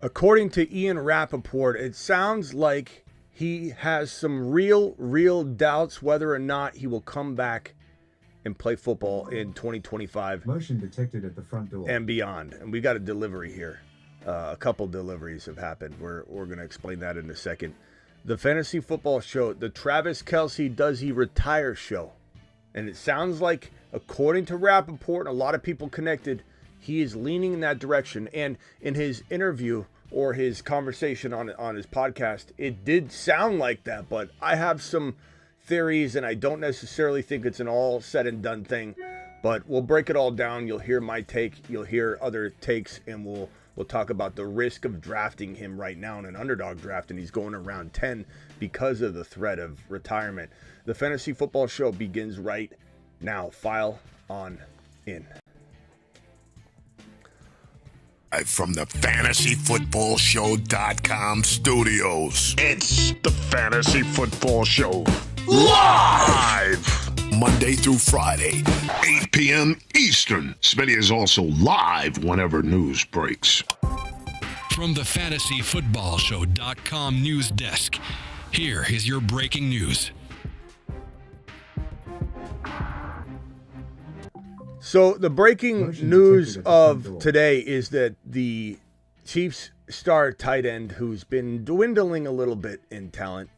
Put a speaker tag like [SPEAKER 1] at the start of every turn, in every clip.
[SPEAKER 1] According to Ian Rapoport, it sounds like he has some real doubts whether or not he will come back and play football in 2025.
[SPEAKER 2] Motion detected at the front door.
[SPEAKER 1] And beyond. And we got a delivery here. A couple deliveries have happened. We're going to explain that in a second. The Fantasy Football Show, the Travis Kelce Does He Retire show. And it sounds like, according to Rapoport and a lot of people connected, he is leaning in that direction. And in his interview or his conversation on his podcast, it did sound like that. But I have some theories, and I don't necessarily think it's an all said and done thing. But we'll break it all down. You'll hear my take. You'll hear other takes, and we'll talk about the risk of drafting him right now in an underdog draft, and he's going around 10 because of the threat of retirement. The Fantasy Football Show begins right now. File on in.
[SPEAKER 3] From the FantasyFootballShow.com studios, it's the Fantasy Football Show live Monday through Friday, 8 p.m. Eastern. Smitty is also live whenever news breaks.
[SPEAKER 4] From the FantasyFootballShow.com news desk, here is your breaking news.
[SPEAKER 1] So the breaking news of today is that the Chiefs star tight end, who's been dwindling a little bit in talent,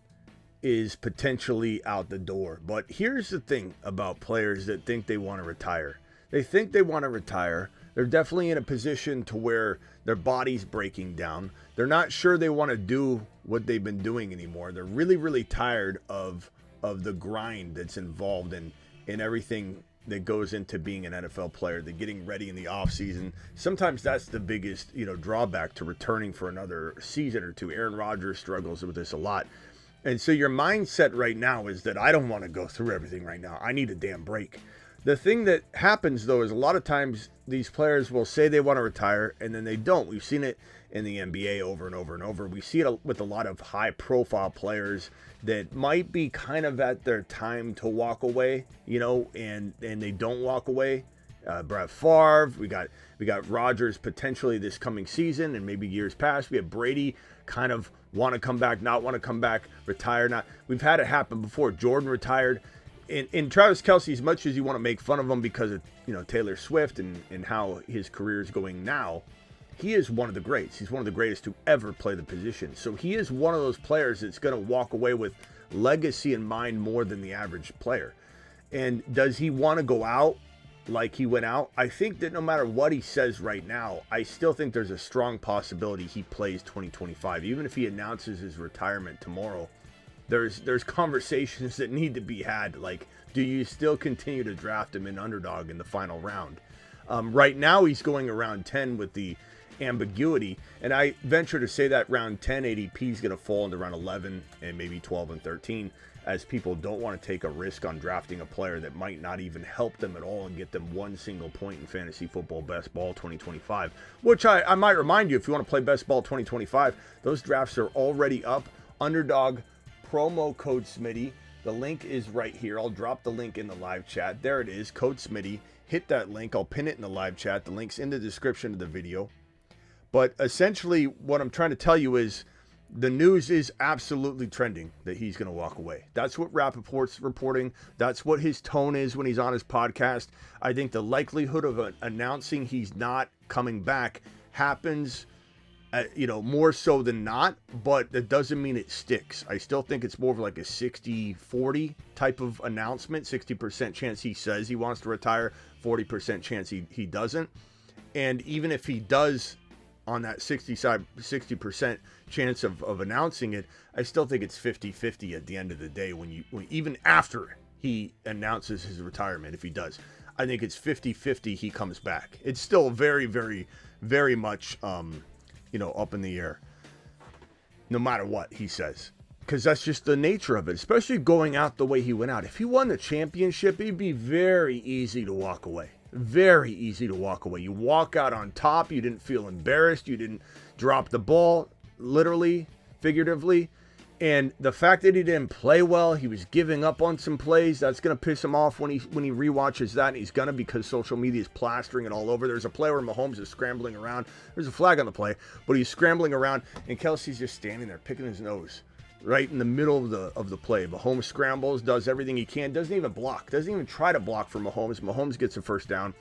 [SPEAKER 1] is potentially out the door. But here's the thing about players that think they want to retire. They think they want to retire. They're definitely in a position to where their body's breaking down. They're not sure they want to do what they've been doing anymore. They're really tired of the grind that's involved in everything that goes into being an NFL player. They're getting ready in the offseason. Sometimes that's the biggest, drawback to returning for another season or two. Aaron Rodgers struggles with this a lot. And so your mindset right now is that I don't want to go through everything right now. I need a damn break. The thing that happens, though, is a lot of times these players will say they want to retire, and then they don't. We've seen it in the NBA over and over and over. We see it with a lot of high-profile players that might be kind of at their time to walk away, and they don't walk away. Brett Favre, we got Rodgers potentially this coming season and maybe years past. We have Brady kind of want to come back, not want to come back, retire, not. We've had it happen before. Jordan retired. In Travis Kelce, as much as you want to make fun of him because of Taylor Swift and how his career is going now, he is one of the greats. He's one of the greatest to ever play the position. So he is one of those players that's going to walk away with legacy in mind more than the average player. And does he want to go out like he went out? I think that no matter what he says right now, I still think there's a strong possibility he plays 2025. Even if he announces his retirement tomorrow, there's conversations that need to be had. Like, do you still continue to draft him in underdog in the final round? Right now, he's going around 10 with the ambiguity, and I venture to say that round 10 ADP is going to fall into round 11 and maybe 12 and 13, as people don't want to take a risk on drafting a player that might not even help them at all and get them one single point in fantasy football best ball 2025, which I might remind you, if you want to play best ball 2025, those drafts are already up. Underdog promo code Smitty. The link is right here. I'll drop the link in the live chat. There it is, code Smitty. Hit that link. I'll pin it in the live chat. The link's in the description of the video. But essentially, what I'm trying to tell you is the news is absolutely trending that he's going to walk away. That's what Rapoport's reporting. That's what his tone is when he's on his podcast. I think the likelihood of announcing he's not coming back happens, more so than not, but that doesn't mean it sticks. I still think it's more of like a 60-40 type of announcement. 60% chance he says he wants to retire, 40% chance he doesn't. And even if he does, on that 60% chance of announcing it, I still think it's 50-50 at the end of the day when even after he announces his retirement, if he does. I think it's 50-50 he comes back. It's still very, very, very much up in the air, no matter what he says. Because that's just the nature of it, especially going out the way he went out. If he won the championship, it'd be very easy to walk away. Very easy to walk away. You walk out on top. You didn't feel embarrassed. You didn't drop the ball, literally, figuratively. And the fact that he didn't play well, he was giving up on some plays, that's going to piss him off when he rewatches that. And he's going to, because social media is plastering it all over. There's a play where Mahomes is scrambling around. There's a flag on the play, but he's scrambling around, and Kelce's just standing there picking his nose right in the middle of the play. Mahomes scrambles, does everything he can, doesn't even block, doesn't even try to block for Mahomes. Mahomes gets a first down.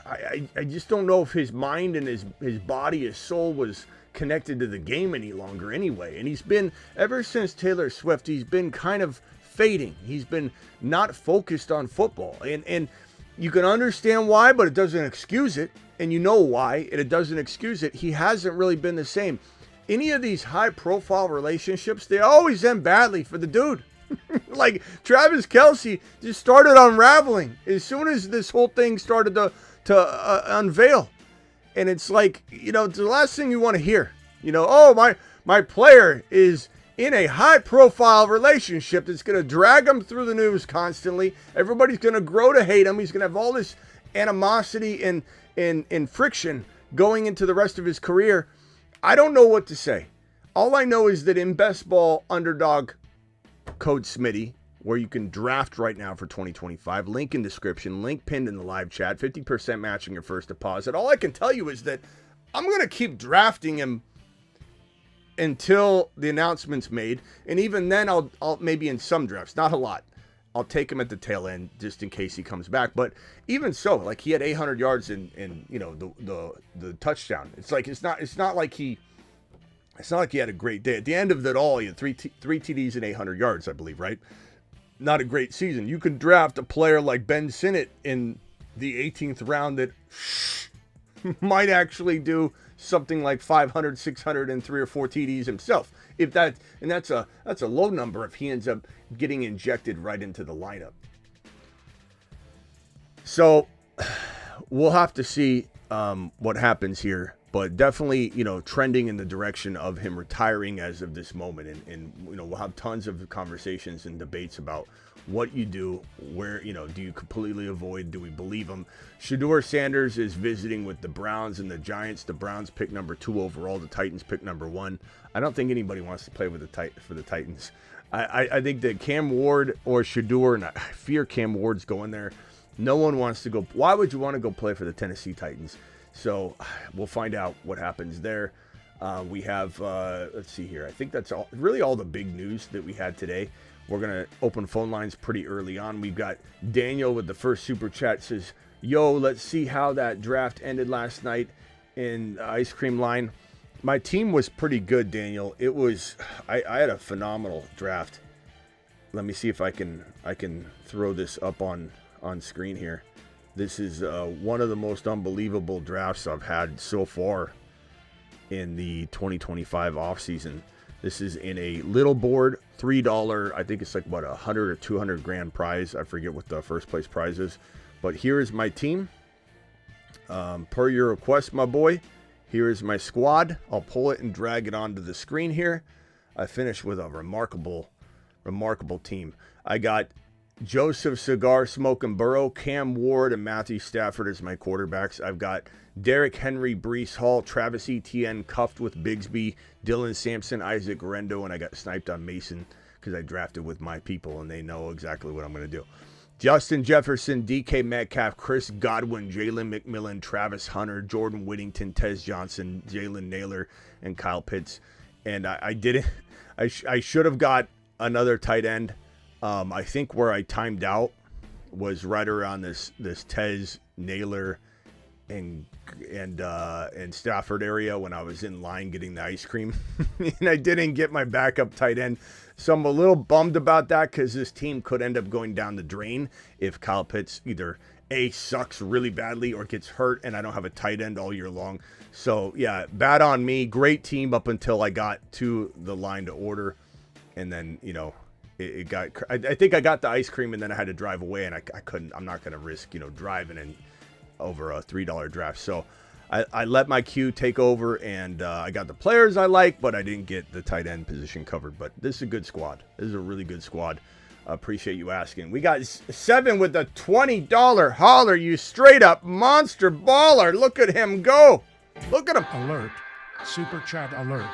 [SPEAKER 1] I just don't know if his mind and his body, his soul was connected to the game any longer anyway. And he's been, ever since Taylor Swift, he's been kind of fading. He's been not focused on football. And you can understand why, but it doesn't excuse it. And you know why, and it doesn't excuse it. He hasn't really been the same. Any of these high-profile relationships, they always end badly for the dude. Like Travis Kelce just started unraveling as soon as this whole thing started to unveil. And it's like, it's the last thing you want to hear. Oh, my player is in a high-profile relationship that's going to drag him through the news constantly. Everybody's going to grow to hate him. He's going to have all this animosity and friction going into the rest of his career. I don't know what to say. All I know is that in Best Ball Underdog code Smitty, where you can draft right now for 2025. Link in description, link pinned in the live chat, 50% matching your first deposit. All I can tell you is that I'm going to keep drafting him until the announcement's made. And even then, I'll maybe in some drafts, not a lot, I'll take him at the tail end just in case he comes back. But even so, like he had 800 yards in the touchdown. It's not like he had a great day. At the end of it all, he had three TDs and 800 yards, I believe, right? Not a great season. You can draft a player like Ben Sinnott in the 18th round that might actually do something like 500, 600, and 3 or 4 TDs himself. That's a low number if he ends up getting injected right into the lineup. So we'll have to see what happens here. But definitely, trending in the direction of him retiring as of this moment. And we'll have tons of conversations and debates about what you do, where, do you completely avoid, do we believe him? Shedeur Sanders is visiting with the Browns and the Giants. The Browns pick number 2 overall. The Titans pick number 1. I don't think anybody wants to play with for the Titans. I think that Cam Ward or Shedeur, and I fear Cam Ward's going there. No one wants to go. Why would you want to go play for the Tennessee Titans? So we'll find out what happens there. We have, let's see here. I think that's really all the big news that we had today. We're going to open phone lines pretty early on. We've got Daniel with the first super chat says, yo, let's see how that draft ended last night in the ice cream line. My team was pretty good, Daniel. It was, I had a phenomenal draft. Let me see if I can throw this up on screen here. This is one of the most unbelievable drafts I've had so far in the 2025 offseason. This is in a little board, $3. I think it's like, 100 or 200 grand prize. I forget what the first place prize is. But here is my team. Per your request, my boy. Here is my squad. I'll pull it and drag it onto the screen here. I finished with a remarkable team. I got Joseph Cigar Smoking Burrow, Cam Ward, and Matthew Stafford as my quarterbacks. I've got Derrick Henry, Breece Hall, Travis Etienne cuffed with Bigsby, Dylan Sampson, Isaac Rendo, and I got sniped on Mason because I drafted with my people and they know exactly what I'm going to do. Justin Jefferson, DK Metcalf, Chris Godwin, Jalen McMillan, Travis Hunter, Jordan Whittington, Tez Johnson, Jalen Naylor, and Kyle Pitts. And I didn't. I should have got another tight end. I think where I timed out was right around this Tez, Naylor, and Stafford area when I was in line getting the ice cream. And I didn't get my backup tight end. So I'm a little bummed about that because this team could end up going down the drain if Kyle Pitts either A, sucks really badly or gets hurt and I don't have a tight end all year long. So, yeah, bad on me. Great team up until I got to the line to order. And then, it got, I think I got the ice cream and then I had to drive away and I couldn't, I'm not going to risk, driving in over a $3 draft. So I let my queue take over and I got the players I like, but I didn't get the tight end position covered. But this is a good squad. This is a really good squad. I appreciate you asking. We got 7 with a $20 holler. You straight up monster baller. Look at him go. Look at him.
[SPEAKER 5] Alert. Super chat alert.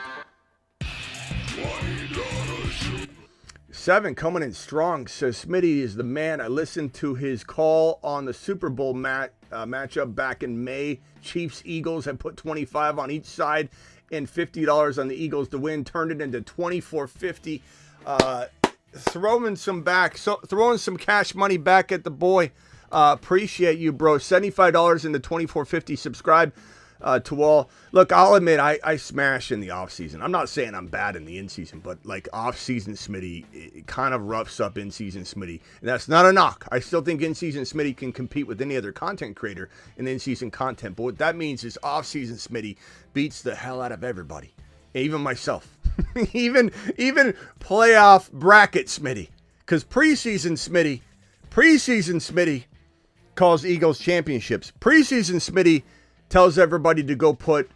[SPEAKER 1] Seven coming in strong. Says Smitty is the man. I listened to his call on the Super Bowl matchup back in May. Chiefs Eagles. I put 25 on each side and $50 on the Eagles to win. Turned it into $24.50. Throwing some cash money back at the boy. Appreciate you, bro. $75 into $24.50. Subscribe to all. Look, I'll admit I smash in the offseason. I'm not saying I'm bad in the in-season, but like off-season Smitty, it kind of roughs up in-season Smitty. And that's not a knock. I still think in-season Smitty can compete with any other content creator in in-season content. But what that means is off-season Smitty beats the hell out of everybody. Even myself. even playoff bracket Smitty. Because preseason Smitty calls Eagles championships. Preseason Smitty tells everybody to go put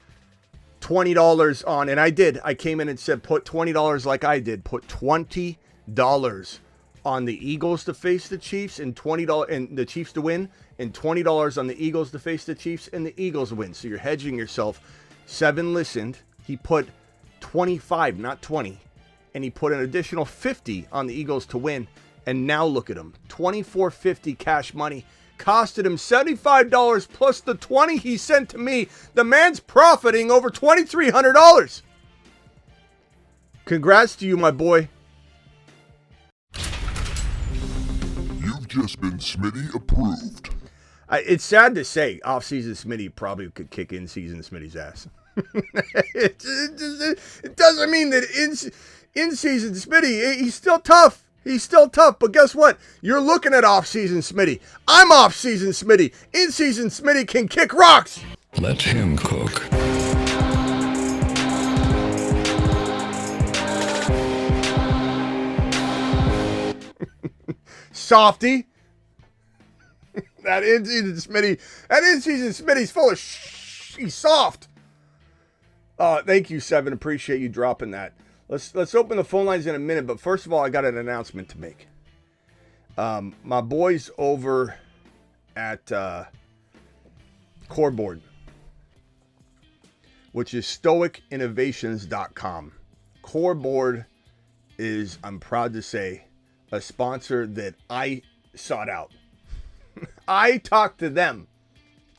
[SPEAKER 1] $20 on, and I did. I came in and said put $20 like I did. Put $20 on the Eagles to face the Chiefs and $20 and the Chiefs to win, and $20 on the Eagles to face the Chiefs and the Eagles win. So you're hedging yourself. Seven listened. He put 25, not 20, and he put an additional 50 on the Eagles to win. And now look at him, $24.50 cash money. Costed him $75 plus the $20 he sent to me. The man's profiting over $2,300. Congrats to you, my boy.
[SPEAKER 3] You've just been Smitty approved.
[SPEAKER 1] It's sad to say, off-season Smitty probably could kick in-season Smitty's ass. It doesn't mean that in-season Smitty, he's still tough. He's still tough, but guess what? You're looking at off-season Smitty. I'm off-season Smitty. In-season Smitty can kick rocks.
[SPEAKER 4] Let him cook.
[SPEAKER 1] Softy. That in-season Smitty's full of he's soft. Thank you, Seven. Appreciate you dropping that. Let's open the phone lines in a minute, but first of all, I got an announcement to make. My boys over at Coreboard, which is stoicinnovations.com. Coreboard is, I'm proud to say, a sponsor that I sought out. I talked to them.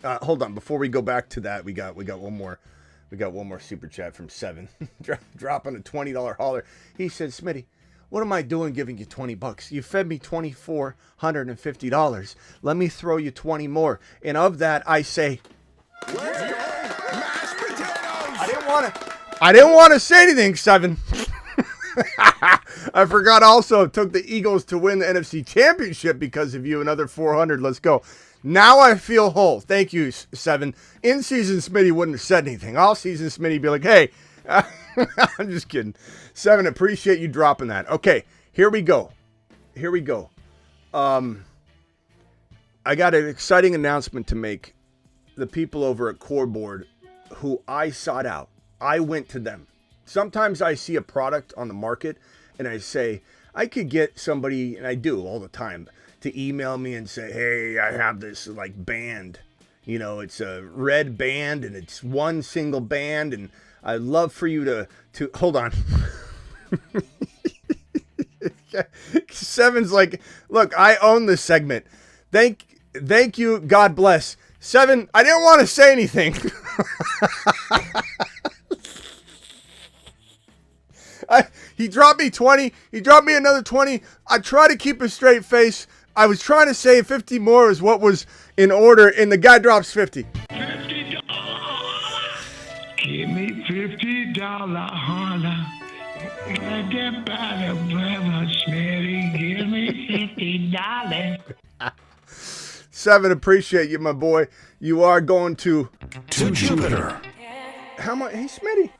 [SPEAKER 1] Hold on, before we go back to that, we got one more. We got one more super chat from Seven. Dropping a $20 holler. He said, Smitty, what am I doing giving you $20? You fed me $2,450. Let me throw you 20 more. And of that, I say,
[SPEAKER 3] Mashed potatoes.
[SPEAKER 1] I didn't want to say anything, Seven. I forgot also took the Eagles to win the NFC Championship because of you. Another 400. Let's go. Now I feel whole. Thank you, Seven. In-season Smitty wouldn't have said anything. All-season Smitty be like, hey, I'm just kidding. Seven, appreciate you dropping that. Okay, here we go. I got an exciting announcement to make. The people over at Coreboard who I sought out, I went to them. Sometimes I see a product on the market and I say, I could get somebody, and I do all the time, to email me and say, hey, I have this like band, it's a red band and it's one single band and I'd love for you to hold on. Seven's like, look, I own this segment. Thank you. God bless. Seven, I didn't want to say anything. He dropped me 20. He dropped me another 20. I try to keep a straight face. I was trying to say 50 more is what was in order, and the guy drops 50.
[SPEAKER 5] $50. Give me $50, holla. I get by the brother, Smitty. Give me $50.
[SPEAKER 1] Seven, appreciate you, my boy. You are going to
[SPEAKER 4] Jupiter.
[SPEAKER 1] How much? Hey, Smitty.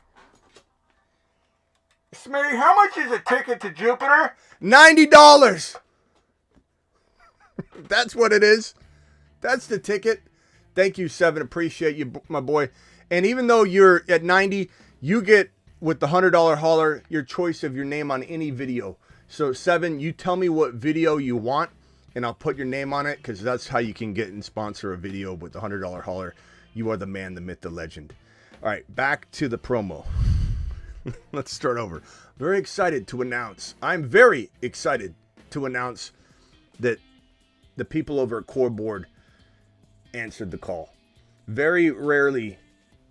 [SPEAKER 1] Smitty, how much is a ticket to Jupiter? $90. That's what it is. That's the ticket. Thank you, Seven. Appreciate you, my boy. And even though you're at 90, you get, with the $100 hauler, your choice of your name on any video. So, Seven, you tell me what video you want, and I'll put your name on it, because that's how you can get and sponsor a video with the $100 hauler. You are the man, the myth, the legend. All right, back to the promo. Let's start over. Very excited to announce. I'm very excited to announce that the people over at Coreboard answered the call. Very rarely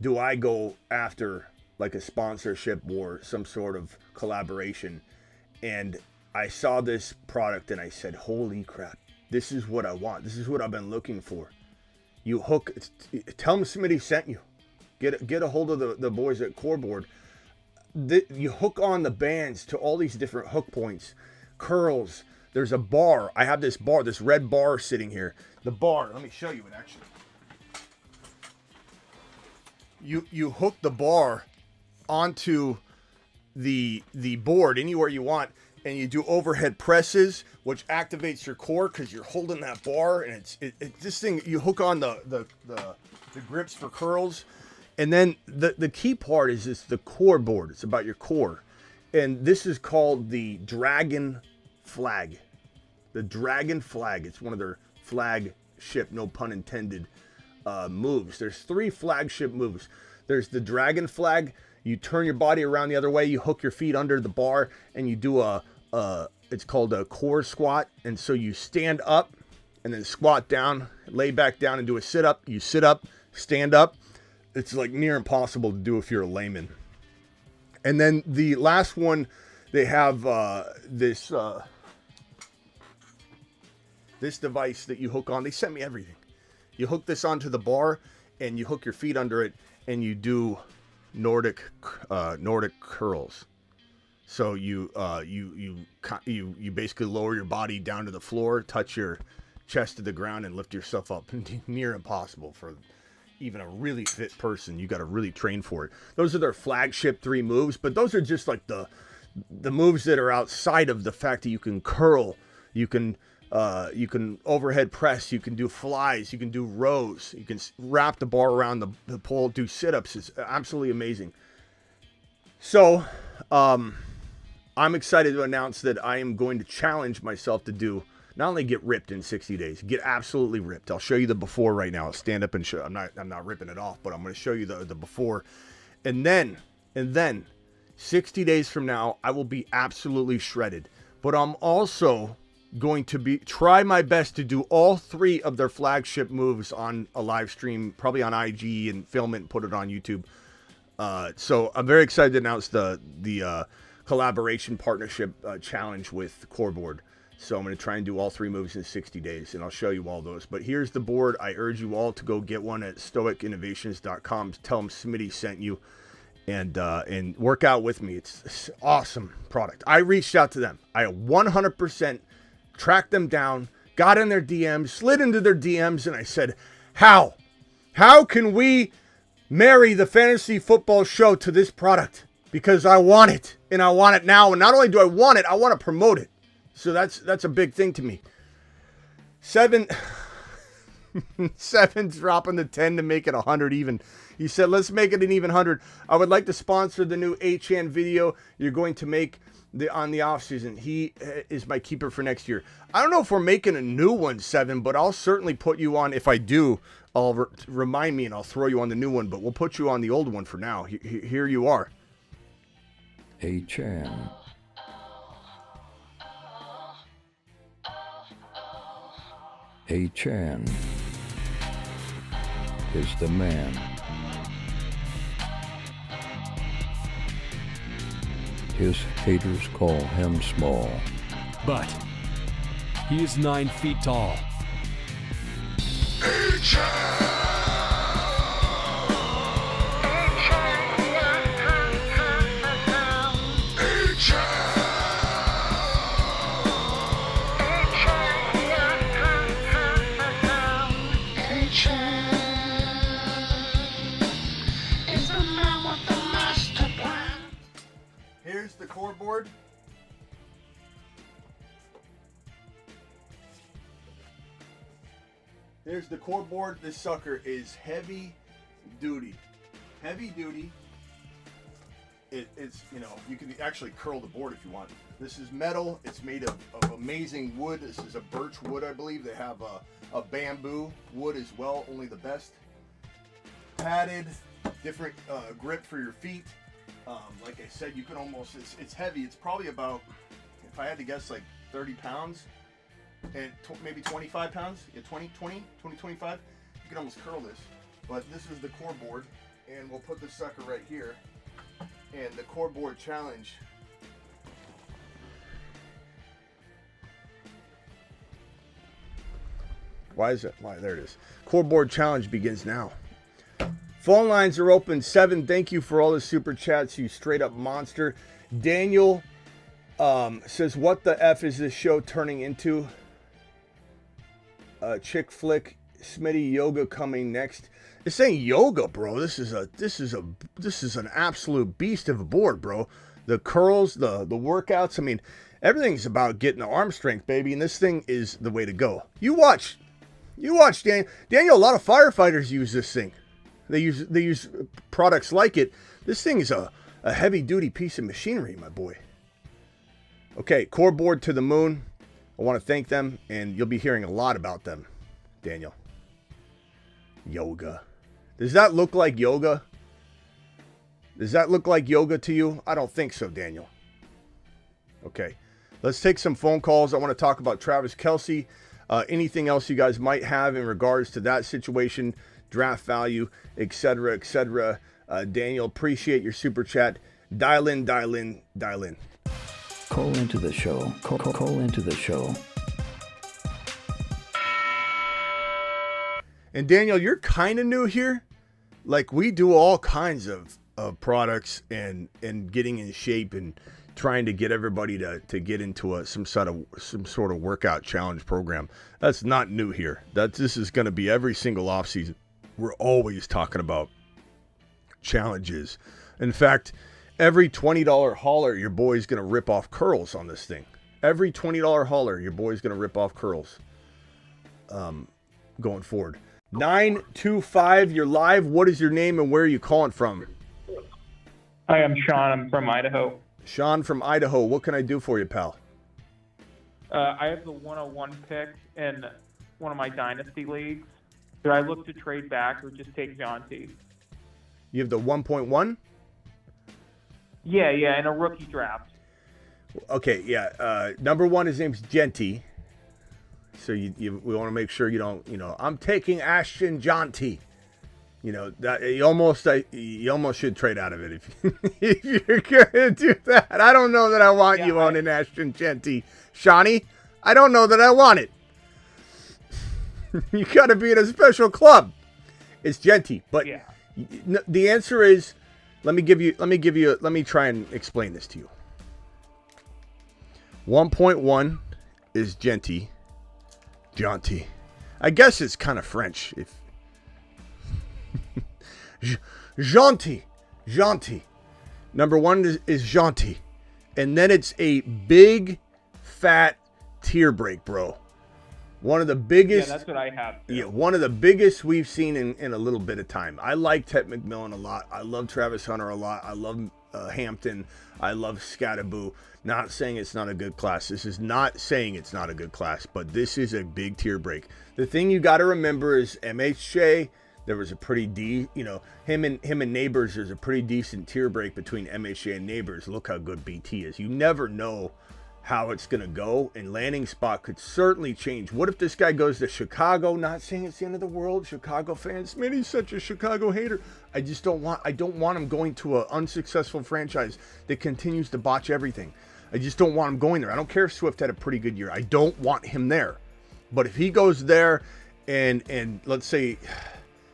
[SPEAKER 1] do I go after like a sponsorship or some sort of collaboration. And I saw this product and I said, holy crap, this is what I want. This is what I've been looking for. You hook, tell them Smitty sent you. Get a hold of the boys at Coreboard. You hook on the bands to all these different hook points, curls. There's a bar. I have this bar, this red bar sitting here. The bar, let me show you it actually. You hook the bar onto the board anywhere you want, and you do overhead presses, which activates your core because you're holding that bar, and it's this thing. You hook on the grips for curls, and then the key part is this: the core board. It's about your core, and this is called the Dragon Flag. The Dragon Flag. It's one of their flagship, no pun intended, moves. There's 3 flagship moves. There's the Dragon Flag. You turn your body around the other way. You hook your feet under the bar, and you do it's called a core squat. And so you stand up, and then squat down, lay back down, and do a sit up. You sit up, stand up. It's like near impossible to do if you're a layman. And then the last one, they have this device that you hook on. They sent me everything. You hook this onto the bar, and you hook your feet under it, and you do Nordic curls. So you basically lower your body down to the floor, touch your chest to the ground, and lift yourself up. Near impossible for even a really fit person. You got to really train for it. Those are their flagship 3 moves, but those are just like the moves that are outside of the fact that you can curl, you can overhead press, you can do flies, you can do rows, you can wrap the bar around the pole, do sit-ups. It's absolutely amazing. So I'm excited to announce that I am going to challenge myself to do not only get ripped in 60 days, get absolutely ripped. I'll show you the before right now. I'll stand up and show. I'm not ripping it off, but I'm going to show you the before, and then 60 days from now I will be absolutely shredded. But I'm also going to try my best to do all 3 of their flagship moves on a live stream, probably on IG, and film it and put it on YouTube. So I'm very excited to announce the collaboration partnership challenge with Coreboard. So I'm going to try and do all 3 moves in 60 days, and I'll show you all those. But here's the board. I urge you all to go get one at stoicinnovations.com. Tell them Smitty sent you, and work out with me. It's an awesome product. I reached out to them. I 100% tracked them down, got in their DMs, slid into their DMs, and I said, how can we marry the fantasy football show to this product? Because I want it, and I want it now. And not only do I want it, I want to promote it. So that's a big thing to me. 7's dropping the 10 to make it 100 even. He said, let's make it an even 100. I would like to sponsor the new HN video you're going to make on the offseason. He is my keeper for next year. I don't know if we're making a new one, 7, but I'll certainly put you on. If I do, I'll remind me and I'll throw you on the new one, but we'll put you on the old one for now. Here you are.
[SPEAKER 6] HN. HN is the man. His haters call him small.
[SPEAKER 4] But he is 9 feet tall.
[SPEAKER 1] Here's the Coreboard. Here's the Coreboard. This sucker is heavy duty. Heavy duty. It's, you know, you can actually curl the board if you want. This is metal. It's made of amazing wood. This is a birch wood, I believe. They have a bamboo wood as well, only the best. Padded, different grip for your feet. Like I said, you can almost, it's heavy. It's probably about, if I had to guess, like 30 pounds and maybe 25 pounds. Yeah, 20, 25. You can almost curl this. But this is the Coreboard, and we'll put the sucker right here. And the Coreboard challenge. Why is it? Why, there it is. Coreboard challenge begins now. Phone lines are open. 7. Thank you for all the super chats, you straight up monster. Daniel says, what the F is this show turning into? Chick flick. Smitty, yoga coming next. This ain't yoga, bro. This is an absolute beast of a board, bro. The curls, the workouts. I mean, everything's about getting the arm strength, baby. And this thing is the way to go. You watch, Daniel. A lot of firefighters use this thing. They use products like it. This thing is a heavy duty piece of machinery, my boy. Okay, Coreboard to the moon. I want to thank them, and you'll be hearing a lot about them, Daniel. Yoga. Does that look like yoga? Does that look like yoga to you? I don't think so, Daniel. Okay, let's take some phone calls. I want to talk about Travis Kelce. Anything else you guys might have in regards to that situation, draft value, etc., etc. Daniel, appreciate your super chat. Dial in.
[SPEAKER 6] Call into the show. Call into the show.
[SPEAKER 1] And Daniel, you're kind of new here. Like, we do all kinds of products and getting in shape and trying to get everybody to get into some sort of workout challenge program. That's not new here. This is going to be every single offseason. We're always talking about challenges. In fact, every $20 hauler, your boy's going to rip off curls on this thing. Every $20 hauler, your boy's going to rip off curls going forward. 925, you're live. What is your name and where are you calling from?
[SPEAKER 7] Hi, I'm Sean. I'm from Idaho.
[SPEAKER 1] Sean from Idaho. What can I do for you, pal?
[SPEAKER 7] I have the 101 pick in one of my dynasty leagues. Should I look to trade back or just take Jonty?
[SPEAKER 1] You have the 1.1?
[SPEAKER 7] Yeah, in a rookie draft.
[SPEAKER 1] Okay, yeah. Number one, his name's Genty. So we want to make sure you don't, I'm taking Ashton Jonty. That you almost should trade out of it if you're gonna do that. I don't know that I want you on an Ashton Genty, Shawnee. I don't know that I want it. You got to be in a special club. It's Genty, but
[SPEAKER 7] yeah.
[SPEAKER 1] The answer is, let me try and explain this to you. 1.1 is Genty. I guess it's kind of French. If Genty. Number one is Genty. And then it's a big, fat tier break, bro. One of the biggest.
[SPEAKER 7] Yeah, that's what I have.
[SPEAKER 1] Yeah, one of the biggest we've seen in a little bit of time. I like Ted McMillan a lot. I love Travis Hunter a lot. I love Hampton. I love Scattaboo. Not saying it's not a good class. This is not saying it's not a good class, but this is a big tier break. The thing you got to remember is MHJ. There was a pretty him and Neighbors. There's a pretty decent tier break between MHJ and Neighbors. Look how good BT is. You never know how it's going to go, and landing spot could certainly change. What if this guy goes to Chicago? Not saying it's the end of the world. Chicago fans, Smitty's such a Chicago hater. I don't want him going to an unsuccessful franchise that continues to botch everything. I just don't want him going there. I don't care if Swift had a pretty good year. I don't want him there. But if he goes there and let's say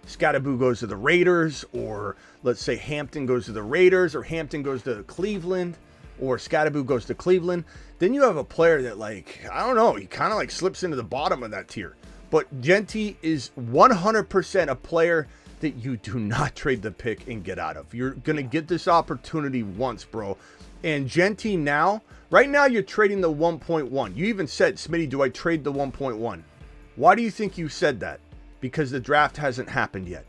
[SPEAKER 1] Scattaboo goes to the Raiders, or let's say Hampton goes to the Raiders, or Hampton goes to Cleveland, or Scattaboo goes to Cleveland, then you have a player that, like, I don't know, he kind of like slips into the bottom of that tier. But Genty is 100% a player that you do not trade the pick and get out of. You're going to get this opportunity once, bro. And Genty now, right now you're trading the 1.1. You even said, Smitty, do I trade the 1.1? Why do you think you said that? Because the draft hasn't happened yet.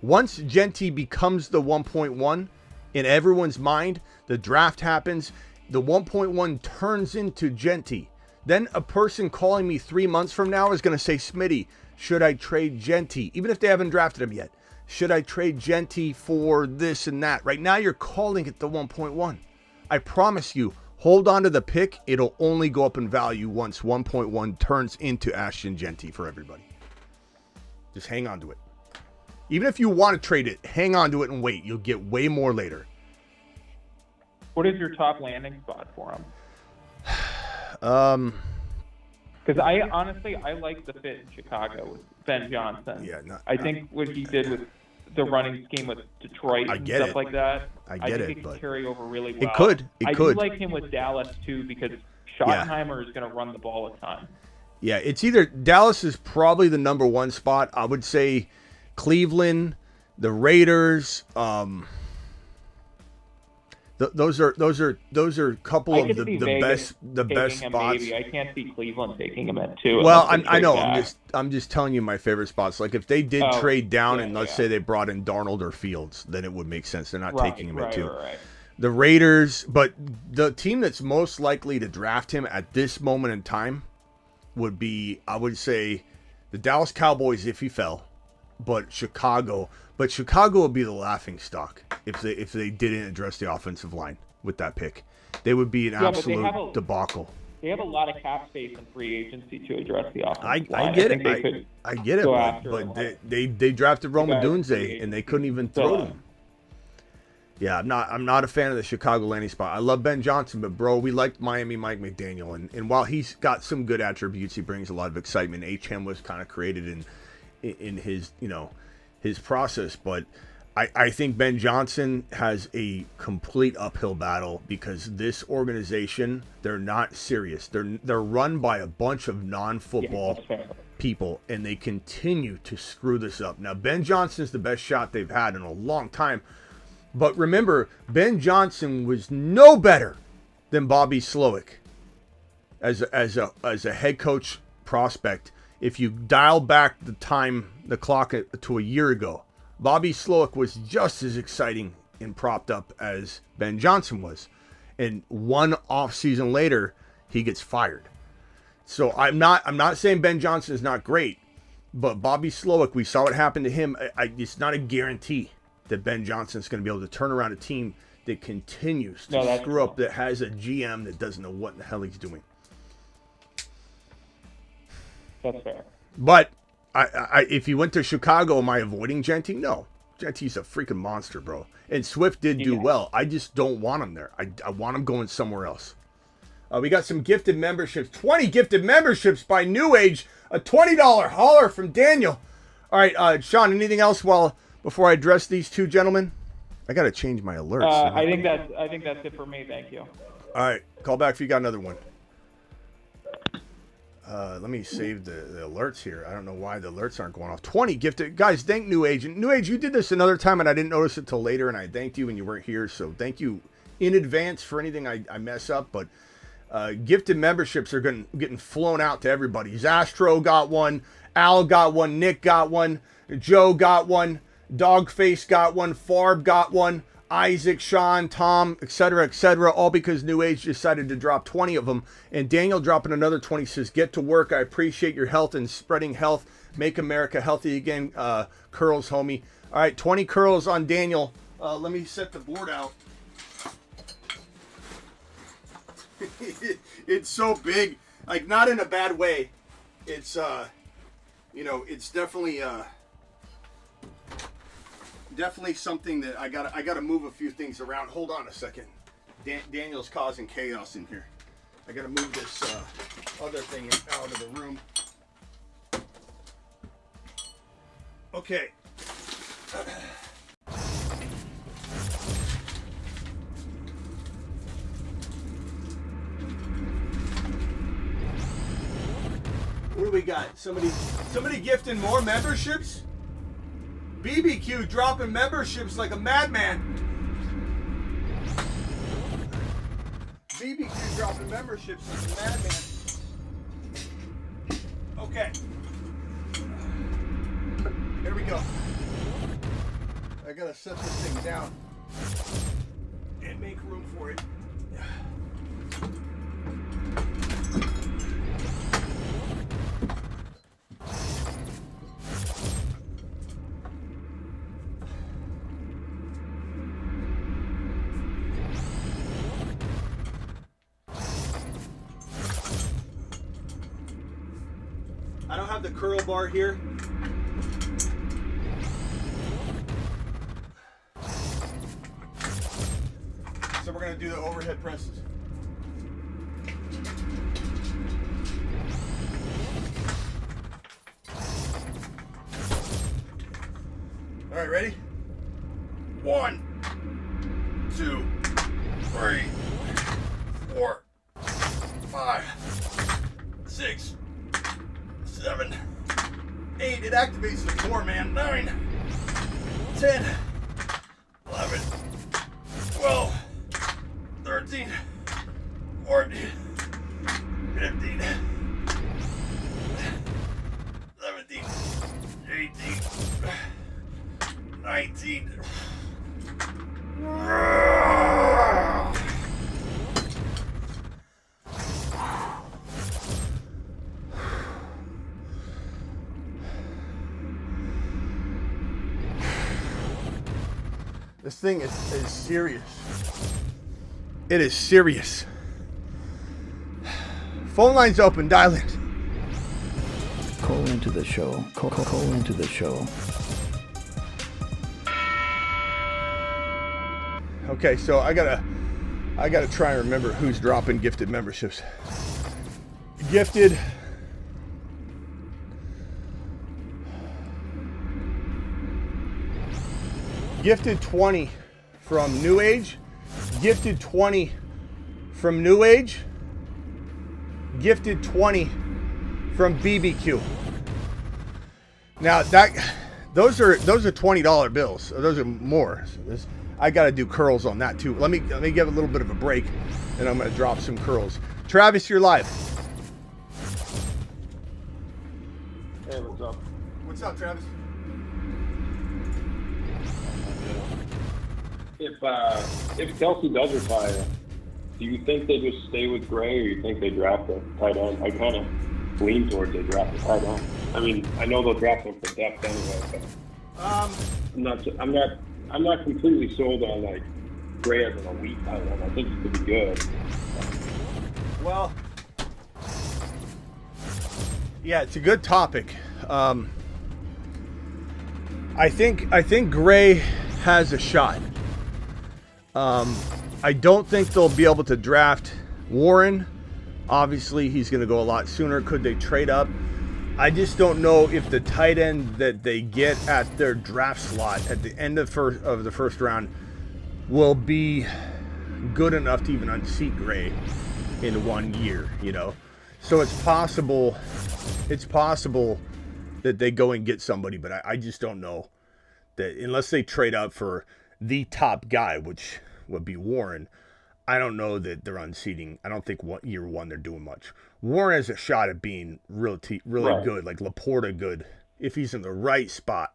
[SPEAKER 1] Once Genty becomes the 1.1 in everyone's mind, the draft happens, the 1.1 turns into Genty. Then a person calling me 3 months from now is going to say, Smitty, should I trade Genty? Even if they haven't drafted him yet. Should I trade Genty for this and that? Right now, you're calling it the 1.1. I promise you, hold on to the pick. It'll only go up in value once 1.1 turns into Ashton Genty for everybody. Just hang on to it. Even if you want to trade it, hang on to it and wait. You'll get way more later.
[SPEAKER 7] What is your top landing spot for him? Because I like the fit in Chicago with Ben Johnson.
[SPEAKER 1] Yeah,
[SPEAKER 7] I think what he did with the running scheme with Detroit and stuff like that, I think it could carry over really well.
[SPEAKER 1] It could.
[SPEAKER 7] I do like him with Dallas too because Schottenheimer is going to run the ball a ton.
[SPEAKER 1] Yeah, it's either Dallas is probably the number one spot. I would say Cleveland, the Raiders. Those are a couple of the best spots.
[SPEAKER 7] Maybe. I can't see Cleveland taking him at 2.
[SPEAKER 1] Well, I know. I'm just telling you my favorite spots. Like if they did trade down and let's say they brought in Darnold or Fields, then it would make sense. They're not taking him at 2.
[SPEAKER 7] Right.
[SPEAKER 1] The Raiders, but the team that's most likely to draft him at this moment in time would be, I would say, the Dallas Cowboys if he fell, but Chicago. But Chicago would be the laughing stock if they didn't address the offensive line with that pick. They would be an absolute debacle.
[SPEAKER 7] They have a lot of cap space in free agency to address the offensive line.
[SPEAKER 1] I get it. I get it, but they drafted Roma Dunze and they couldn't even throw him. Yeah, I'm not a fan of the Chicago landing spot. I love Ben Johnson, but bro, we liked Miami Mike McDaniel, and while he's got some good attributes, he brings a lot of excitement. HM was kind of created in his his process, but I think Ben Johnson has a complete uphill battle because this organization, they're not serious. They're run by a bunch of non-football people, and they continue to screw this up. Now, Ben Johnson's the best shot they've had in a long time. But remember, Ben Johnson was no better than Bobby Slowick as a head coach prospect. If you dial back the clock to a year ago, Bobby Slowick was just as exciting and propped up as Ben Johnson was. And one offseason later, he gets fired. So I'm not saying Ben Johnson is not great, but Bobby Slowick, we saw what happened to him. It's not a guarantee that Ben Johnson's going to be able to turn around a team that continues to screw up, that has a GM that doesn't know what the hell he's doing.
[SPEAKER 7] That's fair.
[SPEAKER 1] But if he went to Chicago, am I avoiding Genty? No. Genty's a freaking monster, bro. And Swift did do well. I just don't want him there. I want him going somewhere else. We got some gifted memberships. 20 gifted memberships by New Age. A $20 hauler from Daniel. All right, Sean, anything else before I address these two gentlemen? I got to change my alerts.
[SPEAKER 7] I think that's it for me. Thank you.
[SPEAKER 1] All right, call back if you got another one. Let me save the alerts here. I don't know why the alerts aren't going off. 20 gifted. Guys, thank New Age. New Age, you did this another time, and I didn't notice it till later, and I thanked you when you weren't here. So thank you in advance for anything I mess up. But gifted memberships are getting flown out to everybody. Zastro got one. Al got one. Nick got one. Joe got one. Dogface got one. Farb got one. Isaac, Sean, Tom, etc., all because New Age decided to drop 20 of them. And Daniel dropping another 20 says, get to work. I appreciate your health and spreading health. Make America healthy again. Curls, homie. All right, 20 curls on Daniel. Let me set the board out. It's so big. Like, not in a bad way. It's, it's definitely... Definitely something that I gotta move a few things around. Hold on a second. Daniel's causing chaos in here. I gotta move this other thing out of the room. Okay. What do we got? Somebody gifting more memberships? BBQ dropping memberships like a madman. BBQ dropping memberships like a madman. Okay. Here we go. I gotta set this thing down and make room for it. have the curl bar here. So we're gonna do the overhead presses. All right, ready? 1, 2, 3, 4, 5, 6, 7, 8. It activates the floor, man. 9, 10, 11, 12, 13, 14, 15, 17, 18, 19. This thing is serious. It is serious. Phone line's open. Dial in.
[SPEAKER 6] Call into the show. Call into the show.
[SPEAKER 1] Okay, so I gotta try and remember who's dropping gifted memberships. Gifted. Gifted 20 from New Age. Gifted 20 from New Age. Gifted 20 from BBQ. Now those are $20 bills. So those are more. So I got to do curls on that too. Let me give a little bit of a break, and I'm going to drop some curls. Travis, you're live.
[SPEAKER 8] Hey, what's up?
[SPEAKER 1] What's up, Travis?
[SPEAKER 8] If Kelce does retire, do you think they just stay with Gray, or you think they draft a tight end? I kind of lean towards they draft a tight end. I mean, I know they'll draft him for depth anyway, but I'm not completely sold on like Gray as an elite tight end. I think he could be good.
[SPEAKER 1] Well, yeah, it's a good topic. I think Gray has a shot. I don't think they'll be able to draft Warren. Obviously, he's going to go a lot sooner. Could they trade up? I just don't know if the tight end that they get at their draft slot at the end of the first round will be good enough to even unseat Gray in 1 year, you know. So it's possible that they go and get somebody, but I just don't know that unless they trade up for the top guy, which would be Warren. I don't know that they're unseating. I don't think year one they're doing much. Warren has a shot at being really good, like Laporta good, if he's in the right spot.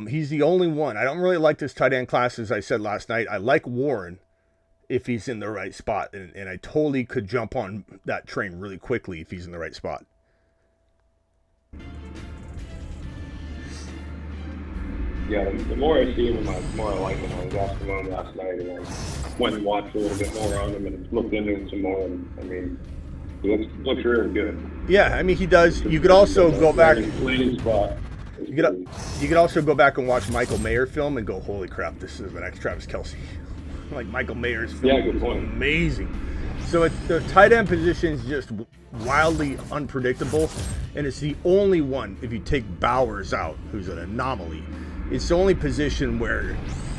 [SPEAKER 1] He's the only one. I don't really like this tight end class, as I said last night. I like Warren if he's in the right spot, and I totally could jump on that train really quickly if he's in the right spot.
[SPEAKER 8] Yeah, the more I see him, the more I like him. I was asking him last night, and I went and watched a little bit more on him and looked into him some more. And I mean, he looks really good.
[SPEAKER 1] Yeah, I mean, he does. You could also go back.
[SPEAKER 8] Landing spot.
[SPEAKER 1] You could also go back and watch Michael Mayer film and go, holy crap, this is the next Travis Kelce. Like Michael Mayer's film is amazing. So the tight end position is just wildly unpredictable, and it's the only one, if you take Bowers out, who's an anomaly, it's the only position where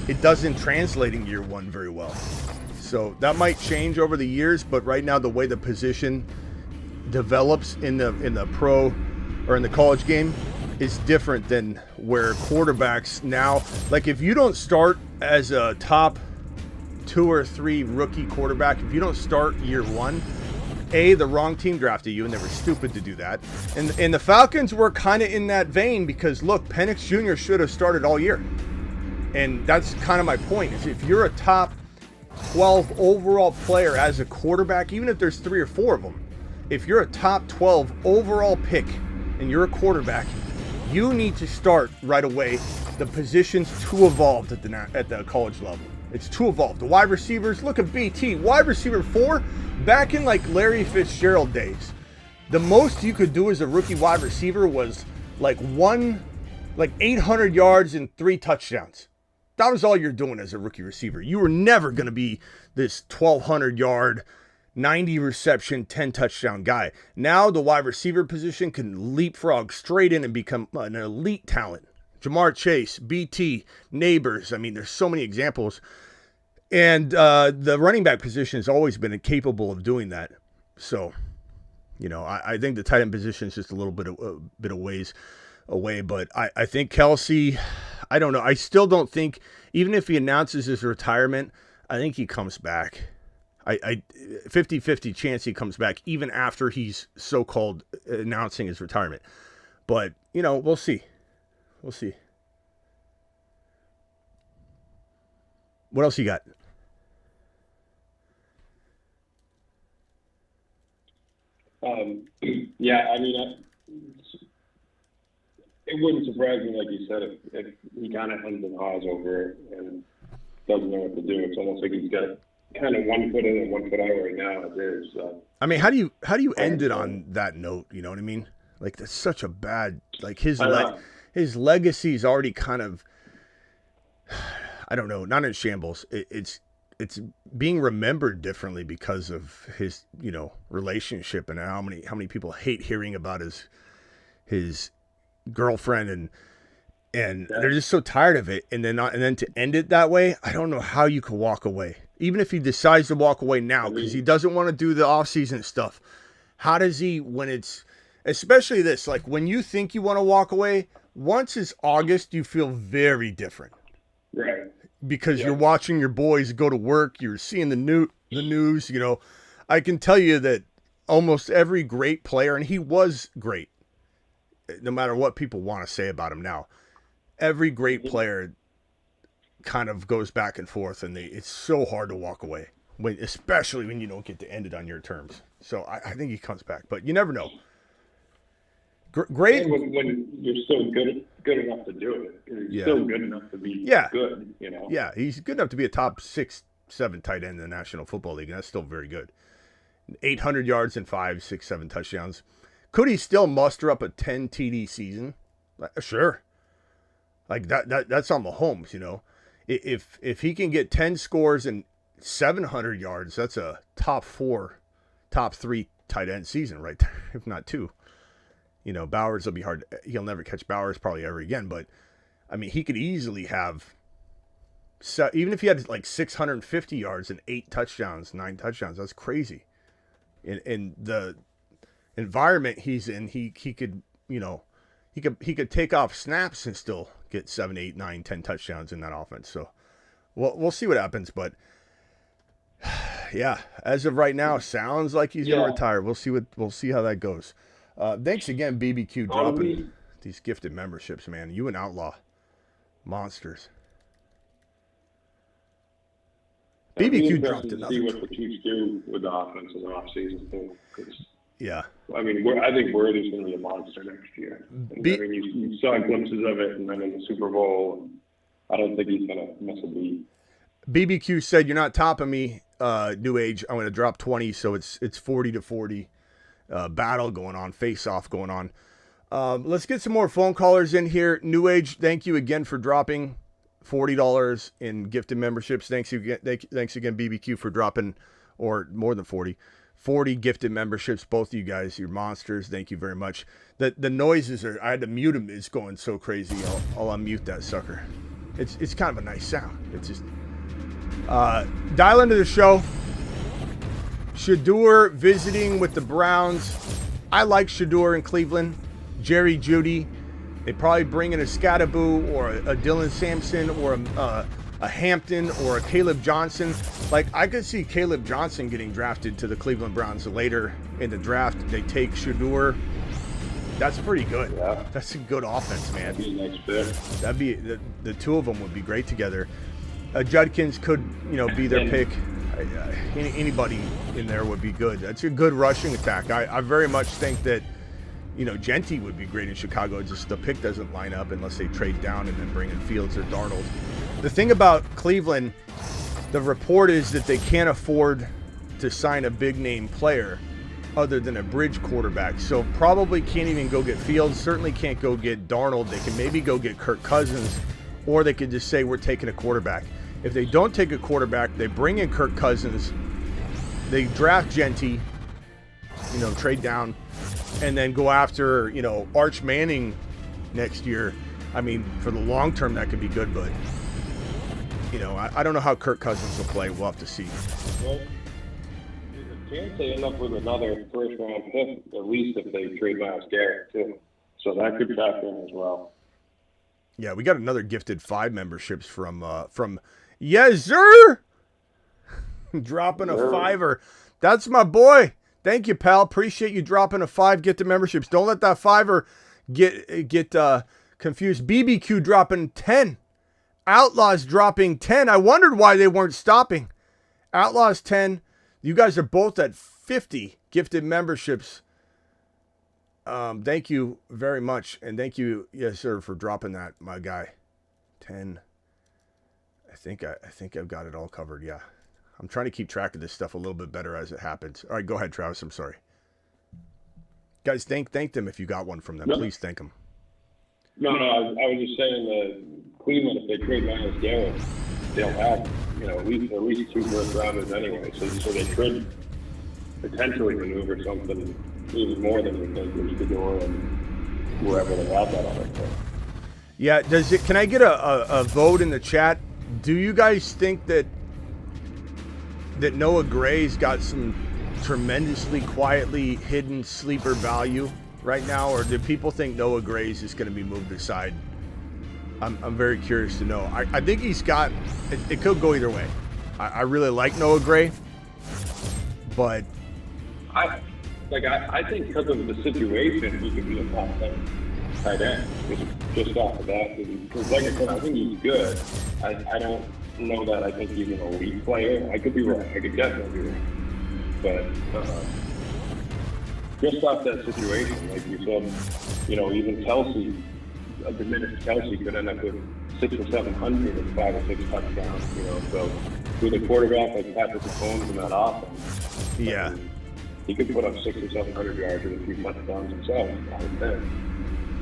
[SPEAKER 1] it doesn't translate in year one very well. So that might change over the years, but right now the way the position develops in the pro or in the college game is different than where quarterbacks now, like if you don't start as a top 2 or 3 rookie quarterback, if you don't start year one, the wrong team drafted you, and they were stupid to do that. And the Falcons were kind of in that vein because, look, Penix Jr. should have started all year. And that's kind of my point, is if you're a top 12 overall player as a quarterback, even if there's 3 or 4 of them, if you're a top 12 overall pick and you're a quarterback, you need to start right away. The position's too evolved at the college level. It's too evolved. The wide receivers, look at BT. Wide receiver 4, back in like Larry Fitzgerald days, The most you could do as a rookie wide receiver was like 800 yards and 3 touchdowns. That was all you're doing as a rookie receiver. You were never going to be this 1,200 yard, 90 reception, 10 touchdown guy. Now the wide receiver position can leapfrog straight in and become an elite talent. Jamar Chase, BT, Neighbors. I mean, there's so many examples. And the running back position has always been capable of doing that. So, you know, I think the tight end position is just a little bit of ways away. But I think Kelce, I don't know. I still don't think, even if he announces his retirement, I think he comes back. 50-50 chance he comes back, even after he's so-called announcing his retirement. But, you know, we'll see. We'll see. What else you got?
[SPEAKER 8] Yeah, I mean, it wouldn't surprise me, like you said, if he kind of hems and haws over it and doesn't know what to do. It's almost like he's got kind of 1 foot in and 1 foot out right now. It is.
[SPEAKER 1] I mean, how do you end it on that note? You know what I mean? Like, that's such a bad, like his legacy is already kind of, I don't know, not in shambles. It's being remembered differently because of his, you know, relationship and how many people hate hearing about his girlfriend and they're just so tired of it. And then to end it that way, I don't know how you could walk away. Even if he decides to walk away now because he doesn't want to do the offseason stuff. How does he, when it's, especially this, like when you think you want to walk away, once it's August, you feel very different.
[SPEAKER 8] Right.
[SPEAKER 1] Because you're watching your boys go to work, you're seeing the news, you know. I can tell you that almost every great player, and he was great, no matter what people want to say about him now, every great player kind of goes back and forth, and it's so hard to walk away, especially when you don't get to end it on your terms. So I think he comes back, but you never know. Great.
[SPEAKER 8] When you're still good enough to do it. He's still good enough to be good, you know.
[SPEAKER 1] Yeah, he's good enough to be a top 6-7 tight end in the National Football League, and that's still very good. 800 yards and 5, 6, 7 touchdowns. Could he still muster up a 10 TD season? Sure. Like that's on Mahomes, you know. If he can get 10 scores and 700 yards, that's a top 3 tight end season right there, if not 2. You know, Bowers will be hard. He'll never catch Bowers probably ever again. But, I mean, he could easily have, even if he had like 650 yards and 8 touchdowns, 9 touchdowns, that's crazy. In the environment he's in, he could, you know, he could take off snaps and still get 7, 8, 9, 10 touchdowns in that offense. So, we'll see what happens. But, yeah, as of right now, sounds like he's going to retire. We'll see how that goes. Thanks again, BBQ, dropping these gifted memberships, man. You and Outlaw. Monsters. BBQ dropped another.
[SPEAKER 8] See what the Chiefs do with the offense in the offseason, too.
[SPEAKER 1] Yeah.
[SPEAKER 8] I mean, I think Worthy's going to be a monster next year. I mean, you saw glimpses of it, and then in the Super Bowl, I don't think he's going to miss a beat.
[SPEAKER 1] BBQ said, "You're not topping me, New Age. I'm going to drop 20, so it's 40-40. Battle going on, face-off going on. Let's get some more phone callers in here. New Age, thank you again for dropping $40 in gifted memberships. Thanks again, BBQ, for dropping, or more than 40 gifted memberships. Both of you guys, you're monsters. Thank you very much. The noises I had to mute them. It's going so crazy. I'll unmute that sucker. It's kind of a nice sound. It's just dial into the show. Shador visiting with the Browns. I like Shador in Cleveland. Jerry Jeudy. They probably bring in a Scattaboo or a Dylan Sampson or a Hampton or a Caleb Johnson. Like, I could see Caleb Johnson getting drafted to the Cleveland Browns later in the draft. They take Shador. That's pretty good. Yeah. That's a good offense, man.
[SPEAKER 8] That'd be a nice fit.
[SPEAKER 1] That'd be the two of them would be great together. Judkins could, you know, be their pick. Anybody in there would be good. That's a good rushing attack. I very much think that, you know, Genty would be great in Chicago. Just the pick doesn't line up unless they trade down and then bring in Fields or Darnold. The thing about Cleveland, the report is that they can't afford to sign a big name player other than a bridge quarterback. So probably can't even go get Fields. Certainly can't go get Darnold. They can maybe go get Kirk Cousins, or they could just say we're taking a quarterback. If they don't take a quarterback, they bring in Kirk Cousins. They draft Genty, trade down, and then go after, Arch Manning next year. I mean, for the long term, that could be good, but, I don't know how Kirk Cousins will play. We'll have to see.
[SPEAKER 8] Well, chance they end up with another first-round pick, at least if they trade Myles Garrett, too. So that could factor in as well.
[SPEAKER 1] Yeah, we got another gifted 5 memberships from Yes, sir! Dropping a $5. That's my boy. Thank you, pal. Appreciate you dropping a 5 gifted memberships. Don't let that $5 get confused. BBQ dropping 10. Outlaws dropping 10. I wondered why they weren't stopping. Outlaws 10. You guys are both at 50 gifted memberships. Thank you very much. And thank you, yes, sir, for dropping that, my guy. 10. I think I've got it all covered. Yeah. I'm trying to keep track of this stuff a little bit better as it happens. All right, go ahead, Travis. I'm sorry. Guys, thank them if you got one from them.
[SPEAKER 8] No.
[SPEAKER 1] Please thank them.
[SPEAKER 8] No, I was just saying that Cleveland, if they trade Myles Garrett, they'll have, at least 2 first rounders anyway. So they could potentially maneuver something even more than we think with Shador and whoever they have that on it for.
[SPEAKER 1] Yeah, can I get a vote in the chat? Do you guys think that Noah Gray's got some tremendously quietly hidden sleeper value right now, or do people think Noah Gray's is going to be moved aside? I'm very curious to know. I think he's got it could go either way. I really like Noah Gray, but
[SPEAKER 8] I think because of the situation, he could be a top 10 tight end just off of that. Because like I said, I think he's good. I don't know that I think he's an elite player. I could be wrong. I could definitely be wrong. But just off that situation, like you said, even Kelce, a diminished Kelce could end up with 600 or 700 and 5 or 6 touchdowns. So with a quarterback like Patrick Mahomes in that offense,
[SPEAKER 1] yeah,
[SPEAKER 8] he could put up 600 or 700 yards with a few touchdowns himself. I would think.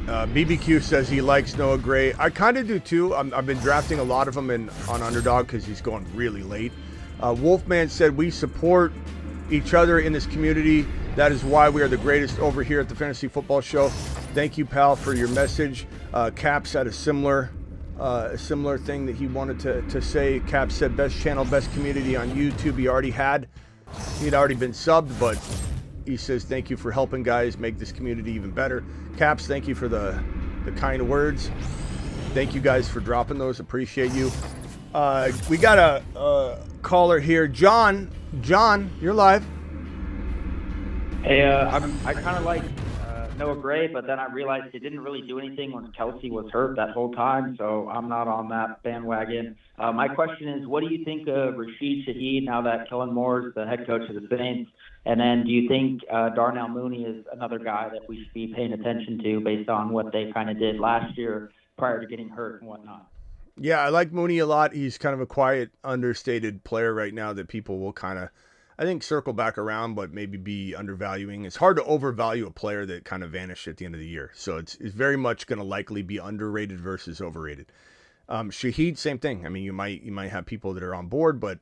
[SPEAKER 1] BBQ says he likes Noah Gray. I kind of do too. I've been drafting a lot of them on Underdog because he's going really late. Wolfman said we support each other in this community. That is why we are the greatest over here at the Fantasy Football Show. Thank you, pal, for your message. Caps had a similar thing that he wanted to say. Caps said best channel, best community on YouTube. He'd already been subbed, but he says thank you for helping guys make this community even better. Caps, thank you for the kind words. Thank you guys for dropping those. Appreciate you. We got a caller here. John, you're live.
[SPEAKER 9] Hey, I kind of like Noah Gray, but then I realized he didn't really do anything when Kelce was hurt that whole time, so I'm not on that bandwagon. My question is, what do you think of Rashid Shaheed now that Kellen Moore is the head coach of the Saints? And then do you think Darnell Mooney is another guy that we should be paying attention to based on what they kind of did last year prior to getting hurt and whatnot?
[SPEAKER 1] Yeah, I like Mooney a lot. He's kind of a quiet, understated player right now that people will kind of, I think, circle back around, but maybe be undervaluing. It's hard to overvalue a player that kind of vanished at the end of the year. So it's very much going to likely be underrated versus overrated. Shaheed, same thing. I mean, you might have people that are on board, but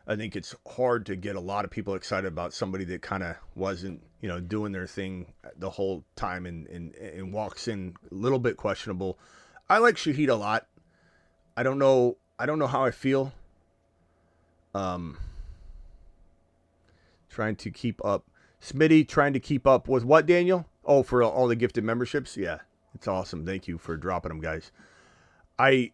[SPEAKER 1] I think it's hard to get a lot of people excited about somebody that kind of wasn't, doing their thing the whole time and walks in a little bit questionable. I like Shaheed a lot. I don't know how I feel. Trying to keep up. Smitty trying to keep up with what, Daniel? Oh, for all the gifted memberships? Yeah, it's awesome. Thank you for dropping them, guys. I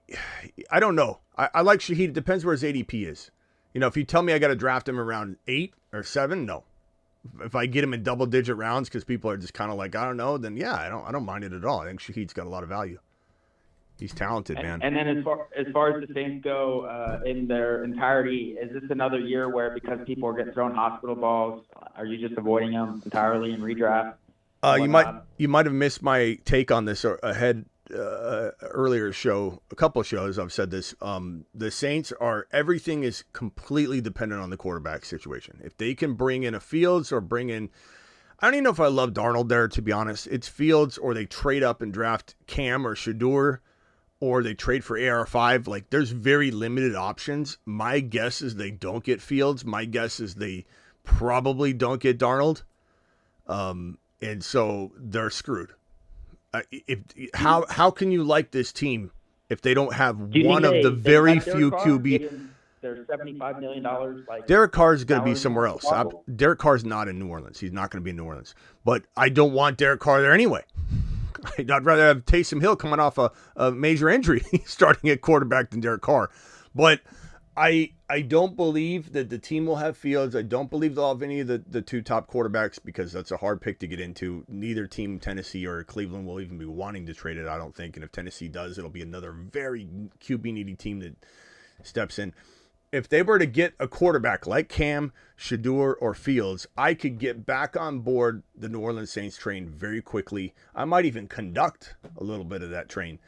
[SPEAKER 1] don't know. I like Shaheed. It depends where his ADP is. If you tell me I got to draft him around 8 or 7, no. If I get him in double-digit rounds because people are just kind of like, I don't know, then yeah, I don't mind it at all. I think Shaheed's got a lot of value. He's talented, man.
[SPEAKER 9] And then as far as the Saints go in their entirety, is this another year where because people are getting thrown hospital balls, are you just avoiding them entirely in redraft?
[SPEAKER 1] You might have missed my take on this ahead earlier show. A couple of shows I've said this. The Saints everything is completely dependent on the quarterback situation. If they can bring in a Fields or bring in, I don't even know if I love Darnold there, to be honest. It's Fields, or they trade up and draft Cam or Shador, or they trade for AR5. Like, there's very limited options. My guess is they don't get Fields. My guess is they probably don't get Darnold. And so they're screwed. How can you like this team if they don't have one of the very few QB?
[SPEAKER 9] Their $75 million.
[SPEAKER 1] Derek Carr is going to be somewhere else. Derek Carr's not in New Orleans. He's not going to be in New Orleans. But I don't want Derek Carr there anyway. I'd rather have Taysom Hill coming off a major injury starting at quarterback than Derek Carr. But I don't believe that the team will have Fields. I don't believe they'll have any of the two top quarterbacks, because that's a hard pick to get into. Neither team, Tennessee or Cleveland, will even be wanting to trade it, I don't think. And if Tennessee does, it'll be another very QB-needy team that steps in. If they were to get a quarterback like Cam, Shador, or Fields, I could get back on board the New Orleans Saints train very quickly. I might even conduct a little bit of that train.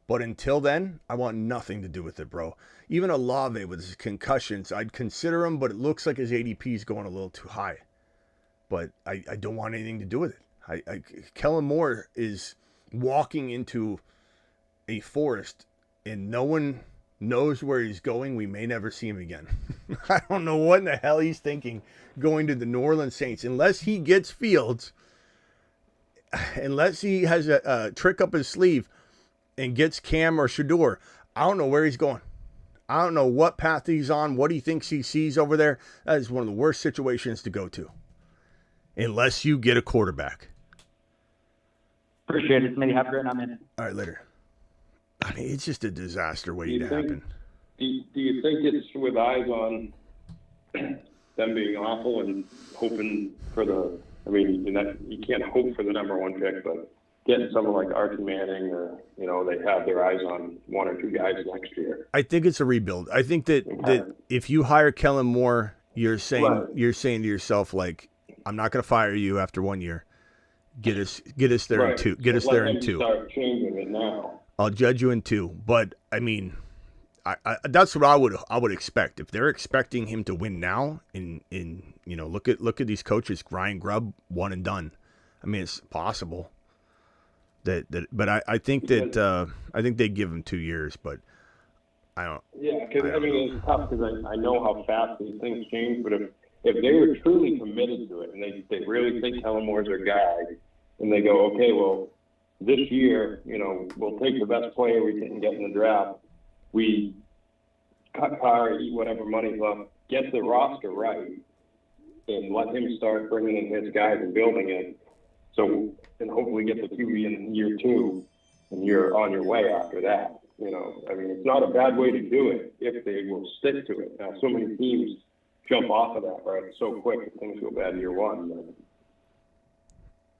[SPEAKER 1] But until then, I want nothing to do with it, bro. Even Olave with his concussions, I'd consider him, but it looks like his ADP is going a little too high. But I don't want anything to do with it. Kellen Moore is walking into a forest, and no one knows where he's going. We may never see him again. I don't know what in the hell he's thinking going to the New Orleans Saints. Unless he gets Fields, unless he has a trick up his sleeve and gets Cam or Shador, I don't know where he's going. I don't know what path he's on, what he thinks he sees over there. That is one of the worst situations to go to. Unless you get a quarterback.
[SPEAKER 9] Appreciate it, Smitty. Have a great night, man.
[SPEAKER 1] All right, later. I mean, it's just a disaster waiting to happen.
[SPEAKER 8] Do you think it's with eyes on them being awful and hoping for you can't hope for the number one pick, but getting someone like Archie Manning, or they have their eyes on one or two guys next year?
[SPEAKER 1] I think it's a rebuild. I think that if you hire Kellen Moore, you're saying to yourself, like, I'm not going to fire you after 1 year. Get us there in two. Get us there in two.
[SPEAKER 8] Start changing it now.
[SPEAKER 1] I'll judge you in 2. But I mean, I that's what I would expect. If they're expecting him to win now, look at these coaches, Ryan Grubb, one and done. I mean, it's possible but I think that I think they give him 2 years, but I don't.
[SPEAKER 8] Yeah, because it's tough, because I know how fast these things change. But if they were truly committed to it, and they really think Kellen Moore's their guy, and they go, okay, well, this year, we'll take the best player we can get in the draft. We cut Carr, eat whatever money's left, get the roster right, and let him start bringing in his guys and building it. So, and hopefully get the QB in year 2, and you're on your way after that. It's not a bad way to do it if they will stick to it. Now, so many teams jump off of that right so quick that things go bad in year 1.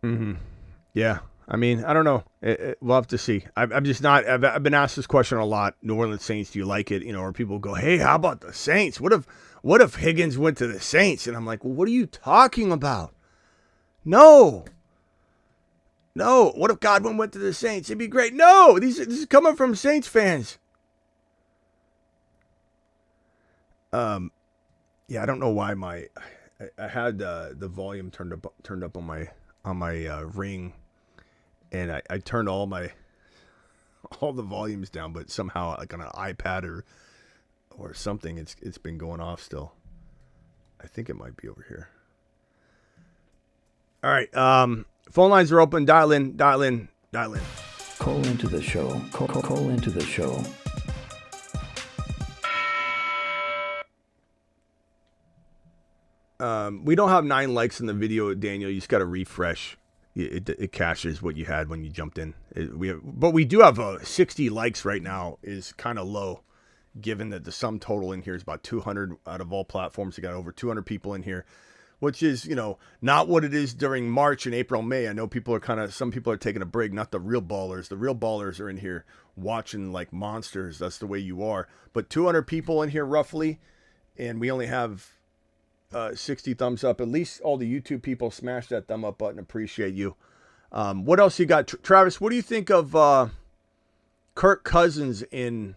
[SPEAKER 1] Mm-hmm. Yeah. I mean, I don't know. We'll have to see. I'm just not. I've been asked this question a lot. New Orleans Saints, do you like it? Or people go, "Hey, how about the Saints? What if Higgins went to the Saints?" And I'm like, "Well, what are you talking about? No. What if Godwin went to the Saints? It'd be great. No, this is coming from Saints fans." Yeah, I don't know why I had the volume turned up on my Ring. And I turned all the volumes down, but somehow, like on an iPad or something, it's been going off still. I think it might be over here. All right, phone lines are open. Dial in.
[SPEAKER 6] Call into the show. Call into the show.
[SPEAKER 1] We don't have 9 likes in the video, Daniel. You just got to refresh. It caches what you had when you jumped in. But we do have 60 likes right now. Is kind of low, given that the sum total in here is about 200 out of all platforms. We got over 200 people in here, which is not what it is during March and April, May. I know some people are taking a break. Not the real ballers. The real ballers are in here watching like monsters. That's the way you are. But 200 people in here roughly, and we only have 60 thumbs up. At least all the YouTube people smash that thumb up button. Appreciate you. What else you got? Travis, what do you think of Kirk Cousins in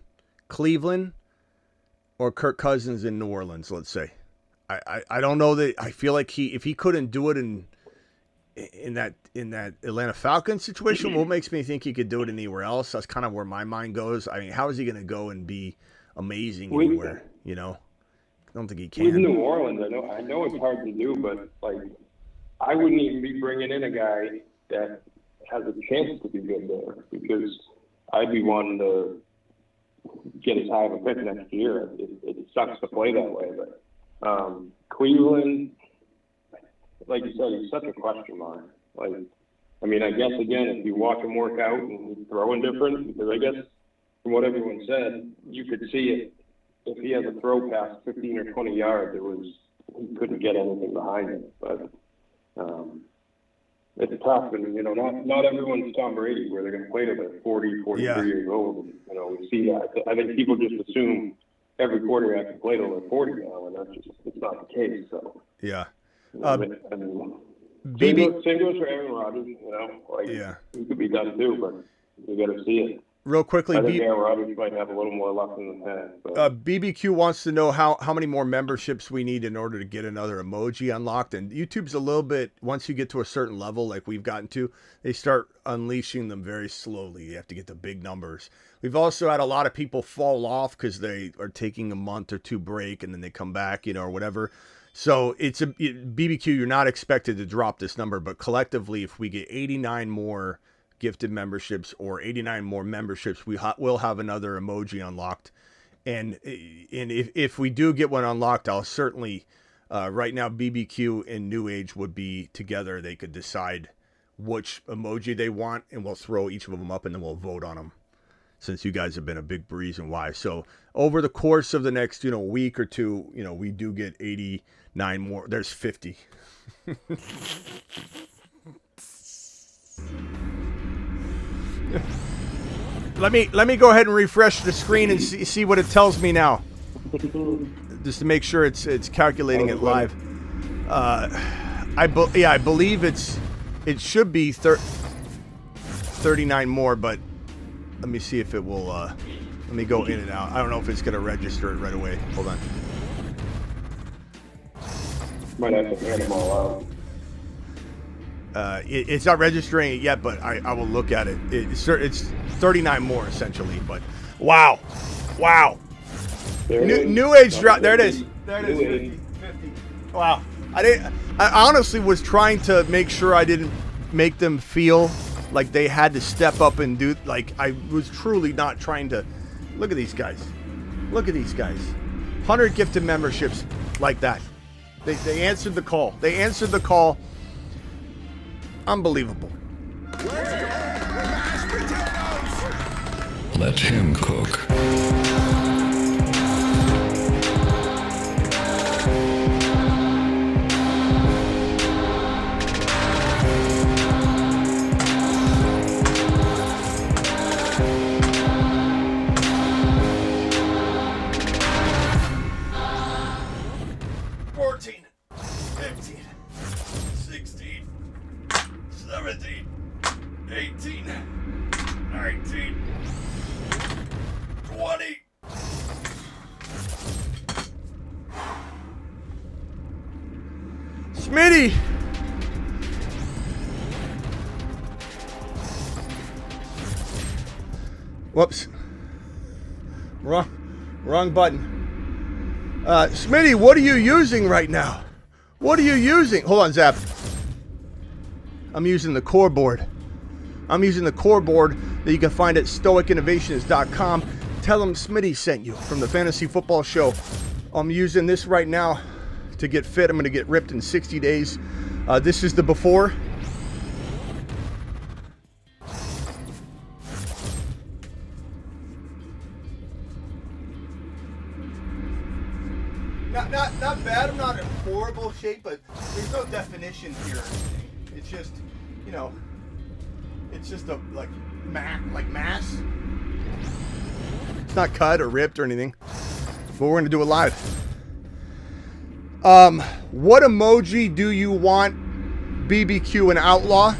[SPEAKER 1] Cleveland or Kirk Cousins in New Orleans, let's say? I don't know that. I feel like if he couldn't do it in that Atlanta Falcons situation, what makes me think he could do it anywhere else? That's kind of where my mind goes. I mean, how is he going to go and be amazing anywhere? You know, I don't think he can.
[SPEAKER 8] With New Orleans, I know it's hard to do, but like, I wouldn't even be bringing in a guy that has a chance to be good there, because I'd be wanting to get as high of a pick next year. It sucks to play that way, but Cleveland, like you said, he's such a question mark. Like, I mean, I guess again, if you watch him work out and he's throwing different, because I guess from what everyone said, you could see it. If he has a throw past 15 or 20 yards, he couldn't get anything behind it. But it's tough, and not everyone's Tom Brady, where they're going to play to they're 40, 43 years old. And, we see that. I think people just assume every quarterback can play till they're 40 now, and it's not the case. So
[SPEAKER 1] yeah.
[SPEAKER 8] Same goes for Aaron Rodgers. He could be done too, but you got to see it.
[SPEAKER 1] Real quickly,
[SPEAKER 8] I think Aaron Rodgers might have a little more luck in the past.
[SPEAKER 1] BBQ wants to know how many more memberships we need in order to get another emoji unlocked. And YouTube's a little bit, once you get to a certain level like we've gotten to, they start unleashing them very slowly. You have to get the big numbers. We've also had a lot of people fall off because they are taking a month or two break and then they come back, or whatever. So BBQ, you're not expected to drop this number, but collectively, if we get 89 more gifted memberships or 89 more memberships, we'll have another emoji unlocked. And if we do get one unlocked, I'll certainly, right now, BBQ and New Age would be together. They could decide which emoji they want, and we'll throw each of them up, and then we'll vote on them, since you guys have been a big reason why. So over the course of the next, week or two, we do get 89 more. There's 50. Let me go ahead and refresh the screen and see what it tells me now, just to make sure it's calculating it live. I believe it should be 39 more, but let me see if it will. Let me go in and out. I don't know if it's going to register it right away. Hold on.
[SPEAKER 8] Might have to hand them all out.
[SPEAKER 1] It's not registering it yet, but I will look at it. It's 39 more essentially, but wow. New Age drop. There it is. There it is. 50. Wow. I honestly was trying to make sure I didn't make them feel like they had to step up and do. Like, I was truly not trying to. Look at these guys. 100 gifted memberships like that. They answered the call. Unbelievable.
[SPEAKER 4] Let him cook.
[SPEAKER 1] Smitty! Whoops. Wrong button. Smitty, what are you using right now? What are you using? Hold on, Zap. I'm using the Coreboard. That you can find at stoicinnovations.com. Tell them Smitty sent you from the Fantasy Football Show. I'm using this right now to get fit. I'm going to get ripped in 60 days. This is the before. Not bad. I'm not in horrible shape, but there's no definition here or anything. It's just, it's just a mass. It's not cut or ripped or anything. But we're going to do it live. What emoji do you want BBQ and Outlaw?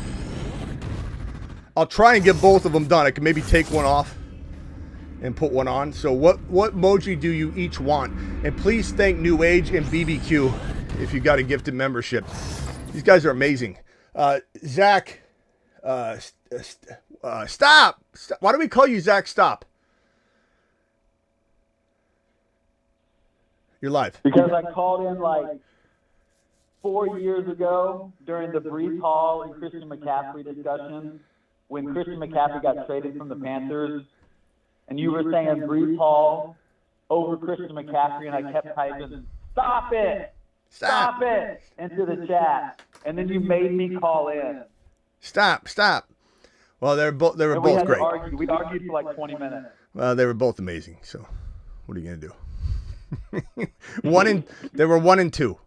[SPEAKER 1] I'll try and get both of them done. I can maybe take one off and put one on. So what emoji do you each want? And please thank New Age and BBQ if you got a gifted membership. These guys are amazing. Zach, stop. Why do we call you Zach? Stop. You're live.
[SPEAKER 10] Because I called in like 4 years ago during the Breece Hall and Christian McCaffrey discussion when Christian McCaffrey got traded from the Panthers, and you were saying Breece Hall over Christian McCaffrey, and I kept typing, stop it, into the chat, and then you made me call in. Stop.
[SPEAKER 1] Well, they were both great.
[SPEAKER 10] We argued for like 20 minutes.
[SPEAKER 1] Well, they were both amazing. So, what are you gonna do? They were 1 and 2.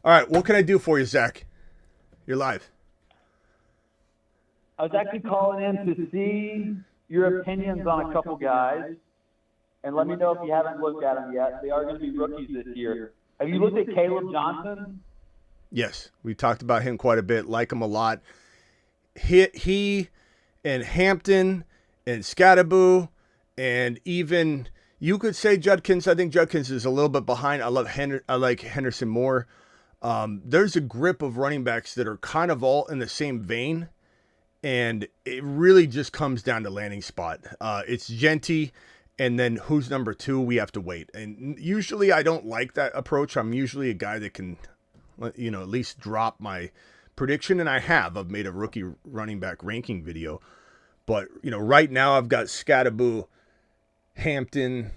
[SPEAKER 1] All right, what can I do for you, Zach? You're live.
[SPEAKER 10] I was actually calling in to see your opinions on a couple guys, and let me know if you haven't looked at them yet. They are going to be rookies this year. Have you looked at Caleb Johnson?
[SPEAKER 1] Yes, we talked about him quite a bit. Like him a lot. He and Hampton and Scatterboo and even you could say Judkins. I think Judkins is a little bit behind. I like Henderson more. There's a grip of running backs that are kind of all in the same vein, and it really just comes down to landing spot. It's Genty, and then who's number 2? We have to wait. And usually I don't like that approach. I'm usually a guy that can, at least drop my prediction, and I've made a rookie running back ranking video. But, right now I've got Scatterboo, Hampton,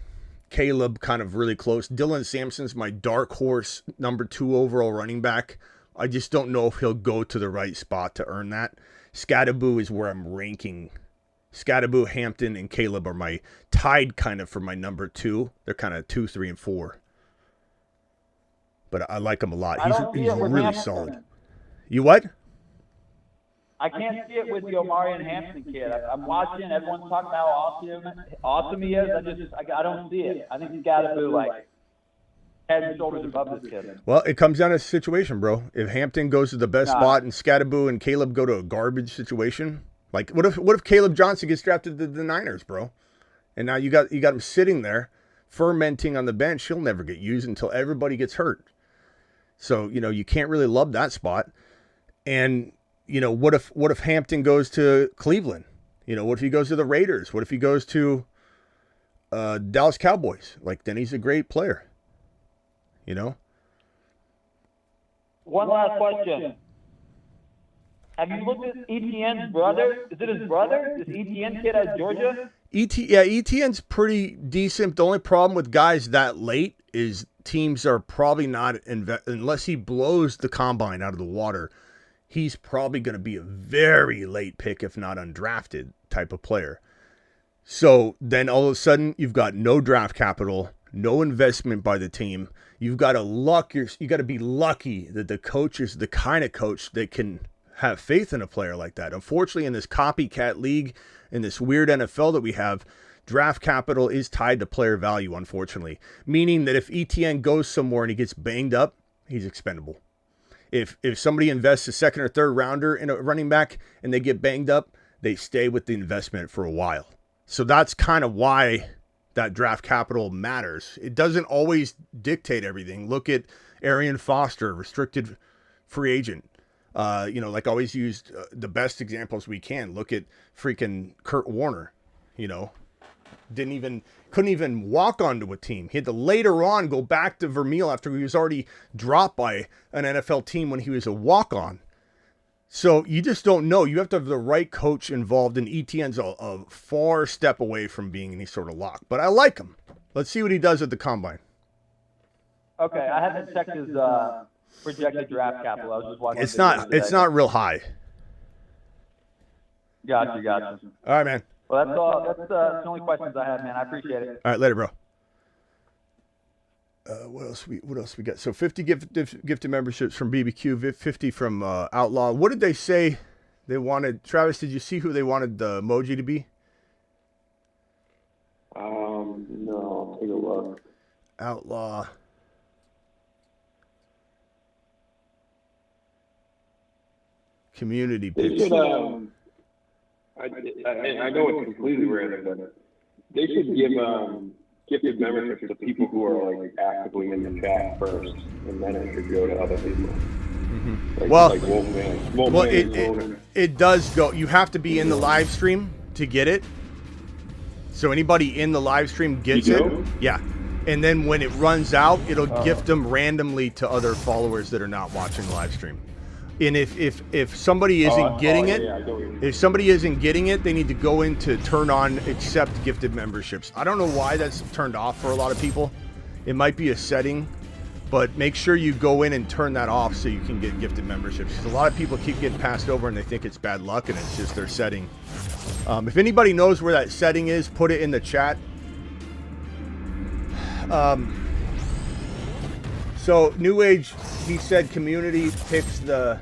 [SPEAKER 1] Caleb kind of really close. Dylan Sampson's my dark horse number 2 overall running back. I just don't know if he'll go to the right spot to earn that. Scatterboo is where I'm ranking. Scatterboo, Hampton, and Caleb are my tied kind of for my number 2. They're kind of 2, 3, and 4. But I like him a lot. He's really solid. You what?
[SPEAKER 10] I can't see it with the Omarion Hampton kid. I'm watching. Everyone's talking about how awesome he is. I don't see it. I think he's got to be head and shoulders above this kid.
[SPEAKER 1] Well, it comes down to situation, bro. If Hampton goes to the best spot and Scatterboo and Caleb go to a garbage situation, like what if Caleb Johnson gets drafted to the Niners, bro? And now you got him sitting there fermenting on the bench. He'll never get used until everybody gets hurt. So, you can't really love that spot. And what if Hampton goes to Cleveland? What if he goes to the Raiders? What if he goes to Dallas Cowboys? Then he's a great player.
[SPEAKER 10] One last question. Have you looked at Etienne's brother? Is it his brother? This Etienne kid at Georgia?
[SPEAKER 1] Etienne's pretty decent. The only problem with guys that late is teams are probably not unless he blows the combine out of the water. He's probably going to be a very late pick, if not undrafted type of player. So then all of a sudden you've got no draft capital, no investment by the team. You've got to be lucky that the coach is the kind of coach that can have faith in a player like that. Unfortunately, in this copycat league, in this weird NFL that we have, draft capital is tied to player value, unfortunately. Meaning that if Etienne goes somewhere and he gets banged up, he's expendable. If somebody invests a second or third rounder in a running back and they get banged up, they stay with the investment for a while. So that's kind of why that draft capital matters. It doesn't always dictate everything. Look at Arian Foster, restricted free agent. Always used the best examples we can. Look at freaking Kurt Warner, couldn't even walk onto a team. He had to later on go back to Vermeil after he was already dropped by an NFL team when he was a walk-on. So you just don't know. You have to have the right coach involved, and Etienne's a far step away from being any sort of lock. But I like him. Let's see what he does at the combine.
[SPEAKER 10] Okay, I haven't checked his projected draft capital. I was just watching.
[SPEAKER 1] It's not real high.
[SPEAKER 10] Gotcha.
[SPEAKER 1] All right, man.
[SPEAKER 10] Well, that's all. That's the only questions I have, man. I appreciate it.
[SPEAKER 1] All right, later, bro. What else we got? So 50 gifted memberships from BBQ, 50 from Outlaw. What did they say they wanted? Travis, did you see who they wanted the emoji to be?
[SPEAKER 8] No, I'll take a look.
[SPEAKER 1] Outlaw. Community
[SPEAKER 8] They should, I know it's completely random, but they should give gifted memberships to people who are actively in the chat first, and then it should go to other people. Like,
[SPEAKER 1] Well,
[SPEAKER 8] like Wolfman.
[SPEAKER 1] Well, it does go. You have to be in the live stream to get it. So anybody in the live stream gets it. Yeah. And then when it runs out, it'll gift them randomly to other followers that are not watching the live stream. And if somebody isn't getting it, if somebody isn't getting it, they need to go in to turn on accept gifted memberships. I don't know why that's turned off for a lot of people. It might be a setting, but make sure you go in and turn that off so you can get gifted memberships. Because a lot of people keep getting passed over and they think it's bad luck and it's just their setting. If anybody knows where that setting is, put it in the chat. So New Age, he said community picks the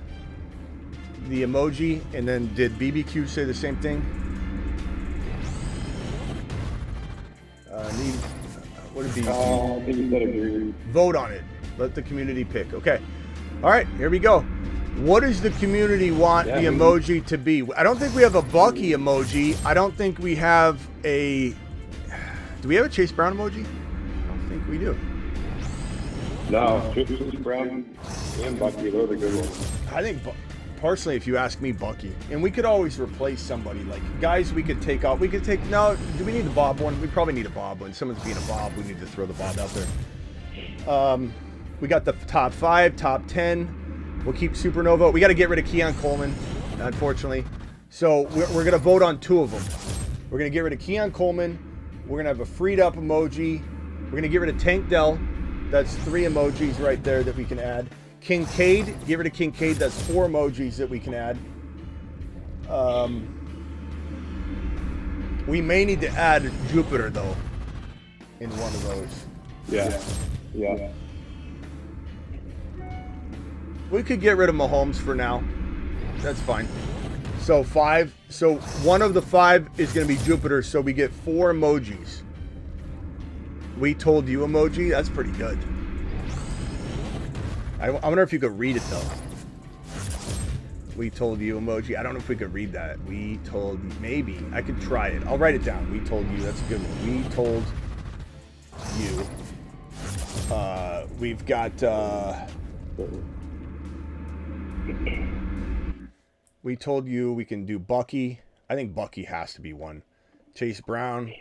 [SPEAKER 1] emoji, and then did BBQ say the same thing? What did BBQ?
[SPEAKER 8] I think you said agree.
[SPEAKER 1] Vote on it. Let the community pick. Okay. All right, here we go. What does the community want the emoji to be? I don't think we have a Bucky emoji. I don't think we have a... Do we have a Chase Brown emoji? I don't think we do.
[SPEAKER 8] No, Chase Brown and Bucky, those are good ones.
[SPEAKER 1] I think, personally, if you ask me, Bucky. And we could always replace somebody. Like, guys we could take off. We could take... No, do we need the Bob one? We probably need a Bob one. Someone's being a Bob. We need to throw the Bob out there. We got the top 5, top 10. We'll keep Supernova. We got to get rid of Keon Coleman, unfortunately. So we're going to vote on 2 of them. We're going to get rid of Keon Coleman. We're going to have a freed up emoji. We're going to get rid of Tank Dell. That's 3 emojis right there that we can add. Kincaid, get rid of Kincaid. That's 4 emojis that we can add. We may need to add Jupiter, though, in one of those.
[SPEAKER 8] Yeah.
[SPEAKER 1] We could get rid of Mahomes for now. That's fine. So 5. So one of the 5 is going to be Jupiter. So we get 4 emojis. We told you emoji. That's pretty good. I wonder if you could read it though. We told you emoji. I don't know if we could read that. We told, maybe. I could try it. I'll write it down. We told you. That's a good one. We told you. We've got... we told you we can do Bucky. I think Bucky has to be one. Chase Brown.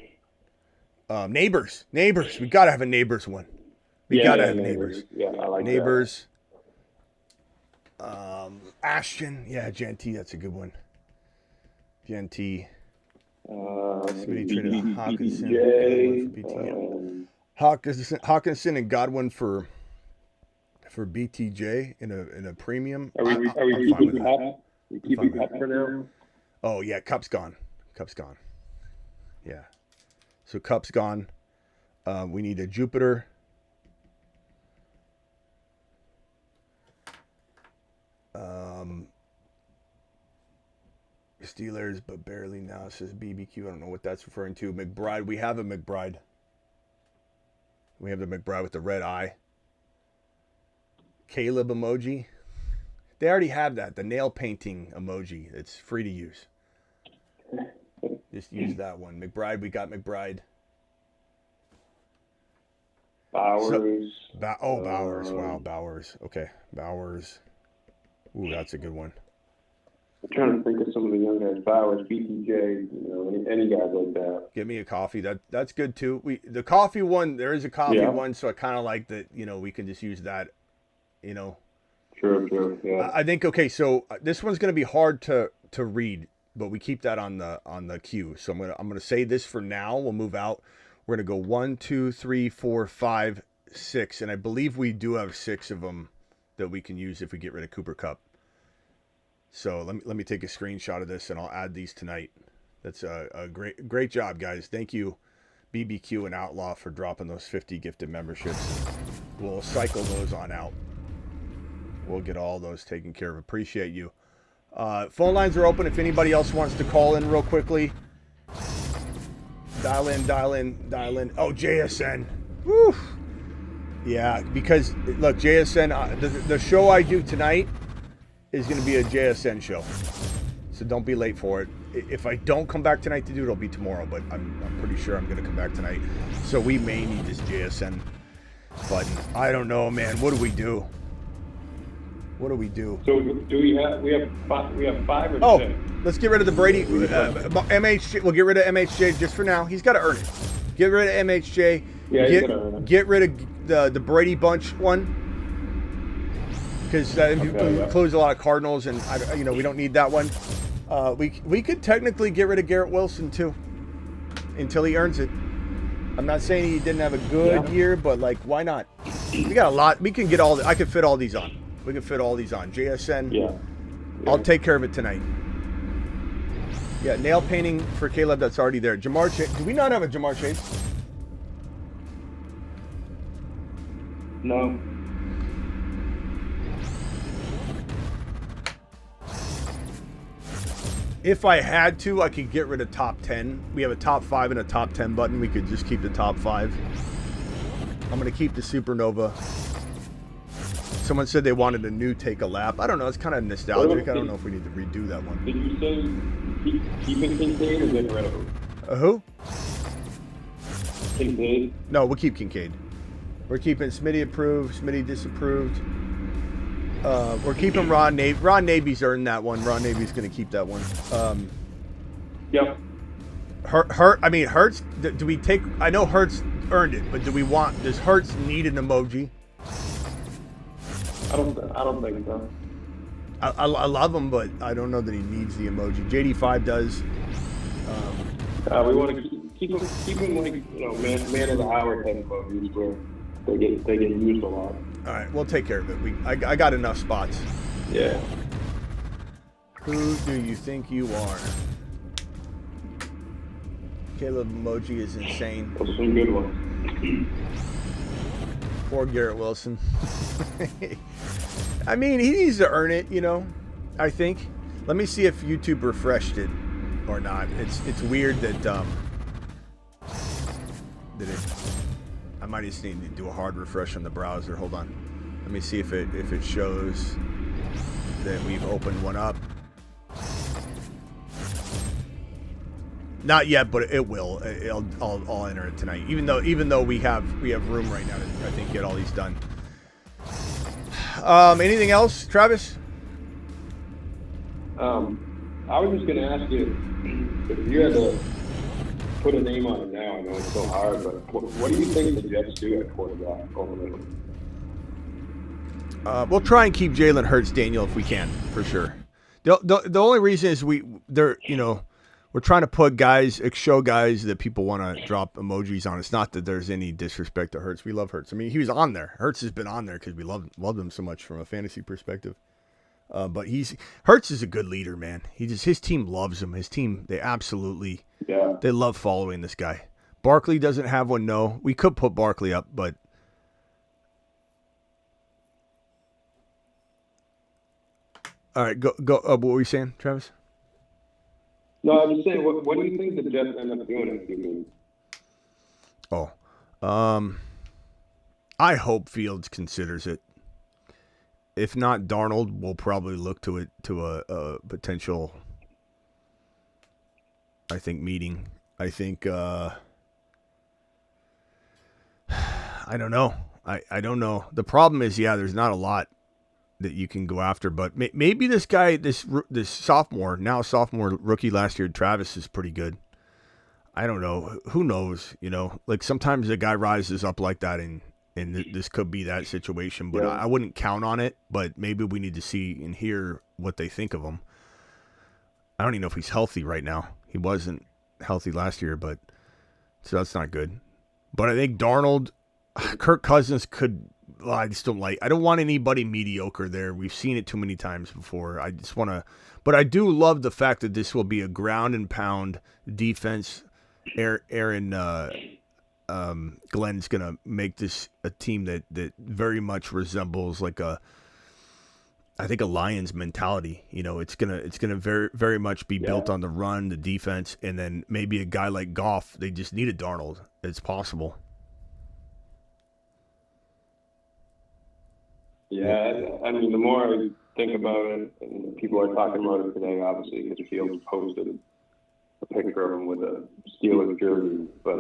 [SPEAKER 1] Neighbors. We got to have a Neighbors one. We got to have Neighbors.
[SPEAKER 8] Yeah, I like
[SPEAKER 1] Neighbors. Ashton. Yeah, Genty. That's a good one. Genty. Smitty traded Hawkinson and Godwin for BTJ in a premium.
[SPEAKER 8] Are we keeping Cup? We keeping Cup for now?
[SPEAKER 1] Oh yeah, Cup's gone. Yeah. So Cup's gone. We need a Jupiter. Steelers, but barely now. It says BBQ. I don't know what that's referring to. McBride. We have a McBride. We have the McBride with the red eye. Caleb emoji. They already have that. The nail painting emoji. It's free to use. Just use that one. McBride. We got McBride.
[SPEAKER 8] Bowers.
[SPEAKER 1] Bowers. Wow, Bowers. Okay, Bowers. Ooh, that's a good one.
[SPEAKER 8] I'm trying to think of some of the young guys. Bowers, BTJ, any guys like that.
[SPEAKER 1] Give me a coffee. That's good too. The coffee one, there is a coffee one, so I kind of like that. We can just use that.
[SPEAKER 8] True. Yeah.
[SPEAKER 1] I think so this one's gonna be hard to read, but we keep that on the queue. So I'm gonna say this for now. We'll move out. We're gonna go 1, 2, 3, 4, 5, 6, and I believe we do have 6 of them that we can use if we get rid of Cooper Kupp. So let me take a screenshot of this and I'll add these tonight. That's a great job, guys. Thank you, BBQ and Outlaw, for dropping those 50 gifted memberships. We'll cycle those on out. We'll get all those taken care of. Appreciate you. Phone lines are open if anybody else wants to call in real quickly. Dial in. Oh, JSN. Woo! Yeah, because, look, JSN, the show I do tonight is going to be a JSN show. So don't be late for it. If I don't come back tonight to do it, it'll be tomorrow, but I'm pretty sure I'm going to come back tonight. So we may need this JSN button. I don't know, man. What do we do? What do we do?
[SPEAKER 8] So do we have five or
[SPEAKER 1] Oh,
[SPEAKER 8] six?
[SPEAKER 1] let's get rid of the Brady. MHJ. We'll get rid of MHJ just for now. He's got to earn it. Get rid of MHJ.
[SPEAKER 8] Yeah, he's gotta earn it.
[SPEAKER 1] Get rid of the Brady bunch one. Because that includes a lot of Cardinals, and we don't need that one. We could technically get rid of Garrett Wilson too, until he earns it. I'm not saying he didn't have a good year, but like, why not? We got a lot. We can get all. I could fit all these on. We can fit all these on. JSN.
[SPEAKER 8] Yeah.
[SPEAKER 1] I'll take care of it tonight. Yeah, nail painting for Caleb. That's already there. Jamar Chase. Do we not have a Jamar Chase?
[SPEAKER 8] No.
[SPEAKER 1] If I had to, I could get rid of top 10. We have a top 5 and a top 10 button. We could just keep the top 5. I'm going to keep the Supernova. Someone said they wanted a new Take a Lap. I don't know. It's kind of nostalgic. I don't know if we need to redo that one.
[SPEAKER 8] Did you say keeping Kincaid or getting rid of him?
[SPEAKER 1] Who?
[SPEAKER 8] Kincaid?
[SPEAKER 1] No, we'll keep Kincaid. We're keeping Smitty approved, Smitty disapproved. We're keeping Ron Navy. Ron Navy's earned that one. Ron Navy's going to keep that one.
[SPEAKER 8] Yep.
[SPEAKER 1] Hurts. Do we take? I know Hurts earned it, but does Hurts need an emoji?
[SPEAKER 8] I don't think so.
[SPEAKER 1] I love him, but I don't know that he needs the emoji. JD5 does.
[SPEAKER 8] We want to keep him like man of the hour type of emojis where they get used a lot.
[SPEAKER 1] All right, we'll take care of it. I got enough spots.
[SPEAKER 8] Yeah.
[SPEAKER 1] Who do you think you are? Caleb emoji is insane.
[SPEAKER 8] Those are some good ones.
[SPEAKER 1] Poor Garrett Wilson. I mean, he needs to earn it, I think. Let me see if YouTube refreshed it or not. It's weird that I might just need to do a hard refresh on the browser. Hold on. Let me see if it shows that we've opened one up. Not yet, but it will. I'll enter it tonight. Even though we have room right now to, I think, get all these done. Anything else, Travis?
[SPEAKER 8] I was just gonna ask you if you had to put a name on it now. I know it's so hard, but what do you think the Jets do at quarterback over there?
[SPEAKER 1] We'll try and keep Jalen Hurts, Daniel, if we can, for sure. The only reason is we're trying to show guys that people want to drop emojis on. It's not that there's any disrespect to Hurts. We love Hurts. I mean, he was on there. Hurts has been on there because we loved him so much from a fantasy perspective. But Hurts is a good leader, man. His team loves him. His team, they love following this guy. Barkley doesn't have one. No, we could put Barkley up, but all right, go. What were you saying, Travis?
[SPEAKER 8] No, I was saying, what do you think the Jets end up doing in 2 games?
[SPEAKER 1] I hope Fields considers it. If not, Darnold will probably look to a potential, I think, meeting. I think, I don't know. I don't know. The problem is, there's not a lot that you can go after, but maybe this guy, this sophomore rookie last year, Travis, is pretty good. I don't know. Who knows? Like sometimes a guy rises up like that, and this could be that situation, but I wouldn't count on it. But maybe we need to see and hear what they think of him. I don't even know if he's healthy right now. He wasn't healthy last year, so that's not good. But I think Darnold, Kirk Cousins could. Well, I just don't like. I don't want anybody mediocre there. We've seen it too many times before. I just want to, but I do love the fact that this will be a ground and pound defense. Aaron Glenn's gonna make this a team that very much resembles like I think a Lions mentality. It's gonna very very much be built on the run, the defense, and then maybe a guy like Goff. They just need a Darnold. It's possible.
[SPEAKER 8] Yeah, I mean, the more I think about it, and people are talking about it today, obviously, because Fields posted a picture of him with a Steelers jersey. But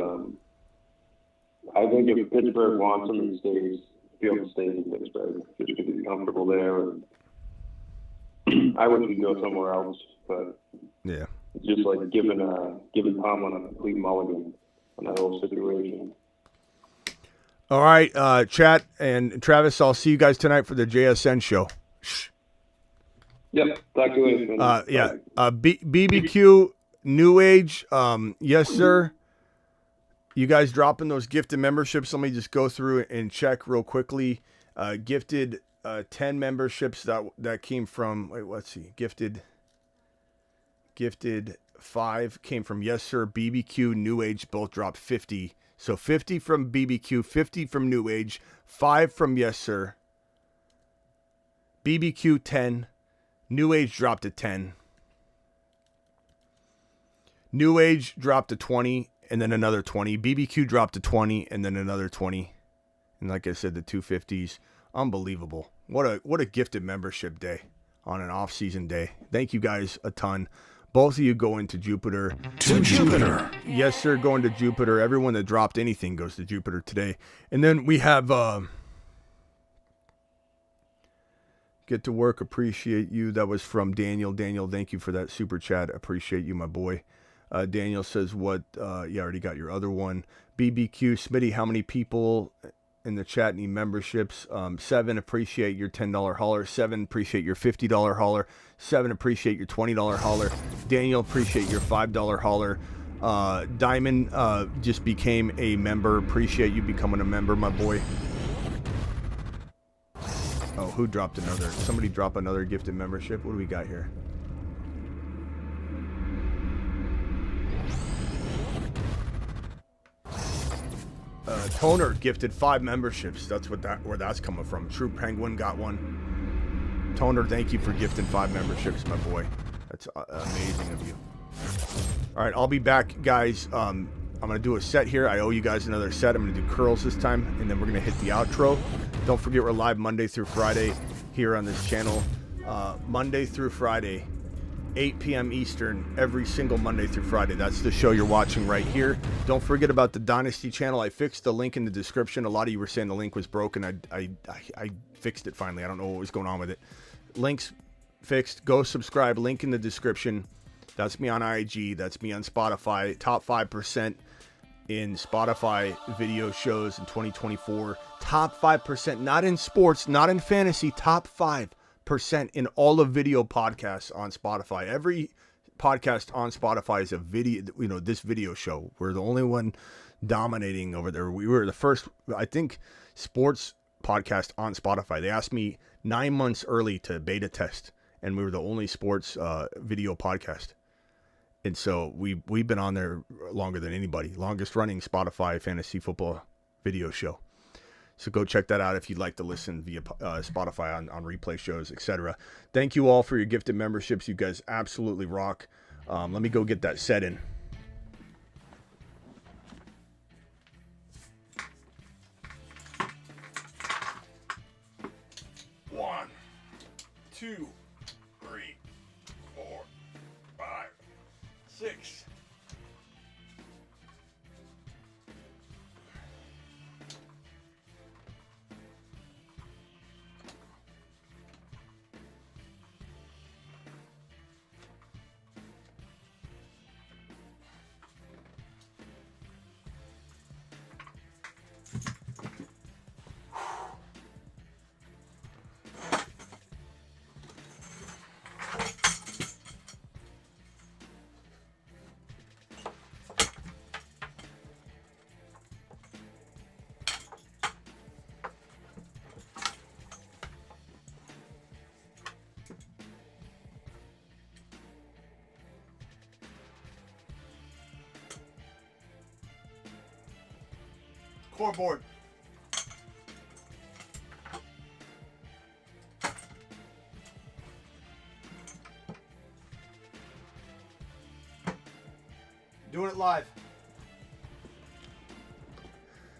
[SPEAKER 8] I think if Pittsburgh wants him, Fields stays in Pittsburgh just to be comfortable there. And I wish we'd go somewhere else, but
[SPEAKER 1] Yeah.
[SPEAKER 8] it's just like giving Tomlin a complete mulligan on that whole situation.
[SPEAKER 1] All right, chat and Travis, I'll see you guys tonight for the JSN show.
[SPEAKER 8] Yep. Talk to you later. Man.
[SPEAKER 1] Yeah. BBQ New Age. Yes, sir. You guys dropping those gifted memberships. Let me just go through and check real quickly. Gifted 10 memberships that came from, let's see. Gifted 5 came from Yes, sir. BBQ New Age both dropped 50. So 50 from BBQ, 50 from New Age, 5 from Yes, sir. BBQ 10. New Age dropped to 10. New Age dropped to 20 and then another 20. BBQ dropped to 20 and then another 20. And like I said, the 250s. Unbelievable. What a gifted membership day on an off-season day. Thank you guys a ton. Both of you going to Jupiter.
[SPEAKER 4] To Jupiter.
[SPEAKER 1] Yes, sir, going to Jupiter. Everyone that dropped anything goes to Jupiter today. And then we have Get to Work, appreciate you. That was from Daniel. Daniel, thank you for that super chat. Appreciate you, my boy. Daniel says, what? You already got your other one. BBQ, Smitty, how many people in the chat need memberships? 7, appreciate your $10 holler. 7, appreciate your $50 holler. 7, appreciate your $20 holler. Daniel, appreciate your $5 holler. Diamond just became a member. Appreciate you becoming a member, my boy. Oh, who dropped another? Somebody drop another gifted membership. What do we got here? Toner gifted 5 memberships. That's where that's coming from. True Penguin got one. Toner, thank you for gifting 5 memberships, my boy. That's amazing of you. All right, I'll be back, guys. I'm going to do a set here. I owe you guys another set. I'm going to do curls this time, and then we're going to hit the outro. Don't forget, we're live Monday through Friday here on this channel. Monday through Friday, 8 p.m. Eastern, every single Monday through Friday. That's the show you're watching right here. Don't forget about the Dynasty channel. I fixed the link in the description. A lot of you were saying the link was broken. I fixed it finally. I don't know what was going on with it. Links fixed. Go subscribe. Link in the description. That's me on IG. That's me on Spotify. Top 5% in Spotify video shows in 2024. Top 5%, not in sports, not in fantasy. Top 5% in all of video podcasts on Spotify. Every podcast on Spotify is a video, this video show. We're the only one dominating over there. We were the first, I think, sports podcast on Spotify. They asked me 9 months early to beta test, and we were the only sports video podcast. And so we've been on there longer than anybody. Longest running Spotify fantasy football video show. So go check that out if you'd like to listen via Spotify on replay shows, etc. Thank you all for your gifted memberships. You guys absolutely rock. Let me go get that set in. One, 2, 3, 4, 5, 6. Coreboard. Doing it live.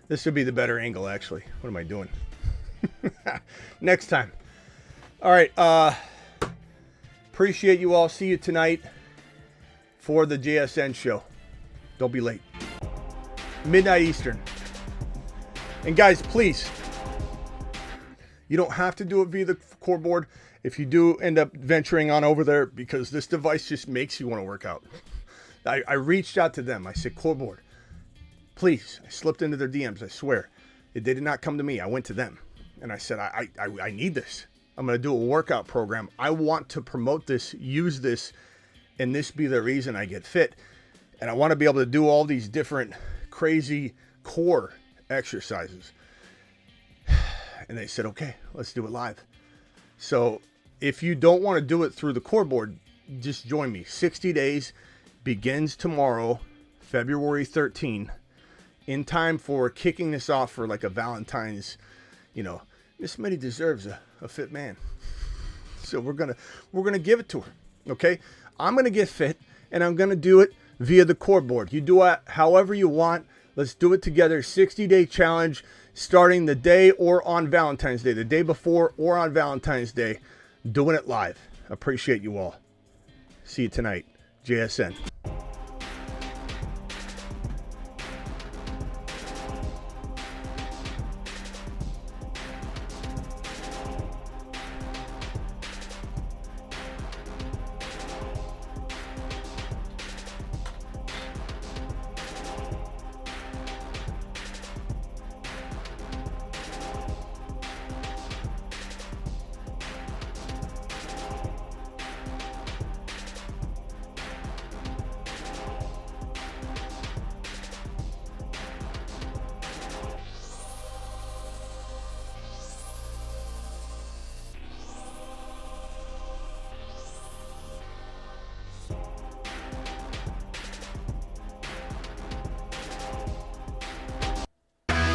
[SPEAKER 1] This would be the better angle, actually. What am I doing? Next time. All right. Appreciate you all. See you tonight for the JSN show. Don't be late. Midnight Eastern. And guys, please, You don't have to do it via the Coreboard if you do end up venturing on over there, because this device just makes you want to work out. I reached out to them. I said, Coreboard, please. I slipped into their DMs, I swear. They did not come to me. I went to them. And I said, I need this. I'm going to do a workout program. I want to promote this, use this, and this be the reason I get fit. And I want to be able to do all these different crazy core exercises. And they said, okay, let's do it live. So if you don't want to do it through the Coreboard, just join me. 60 days begins tomorrow, February 13, in time for kicking this off for like a Valentine's, Miss Smitty deserves a fit man. So we're gonna give it to her. Okay? I'm gonna get fit, and I'm gonna do it via the Coreboard. You do it however you want. Let's do it together. 60-day challenge starting the day or on Valentine's Day, the day before or on Valentine's Day. Doing it live. Appreciate you all. See you tonight. JSN.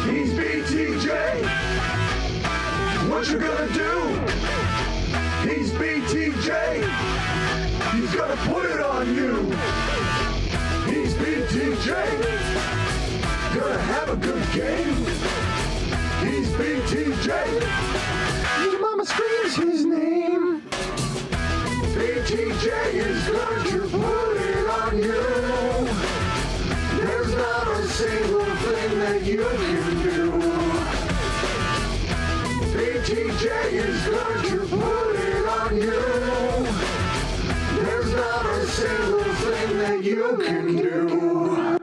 [SPEAKER 3] He's BTJ. What you gonna do? He's BTJ. He's gonna put it on you. He's BTJ. Gonna have a good game. He's BTJ. Your mama screams his name. BTJ is going to put it on you. There's not a single thing that you can do. BTJ is going to put it on you. There's not a single thing that you can do.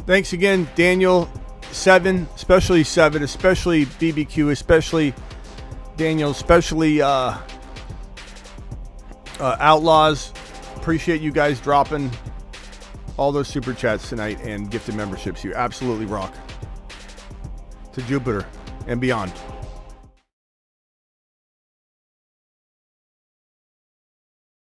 [SPEAKER 1] Thanks again, Daniel. 7, especially BBQ, especially Daniel, especially Outlaws. Appreciate you guys dropping all those super chats tonight and gifted memberships. You absolutely rock. To Jupiter and beyond.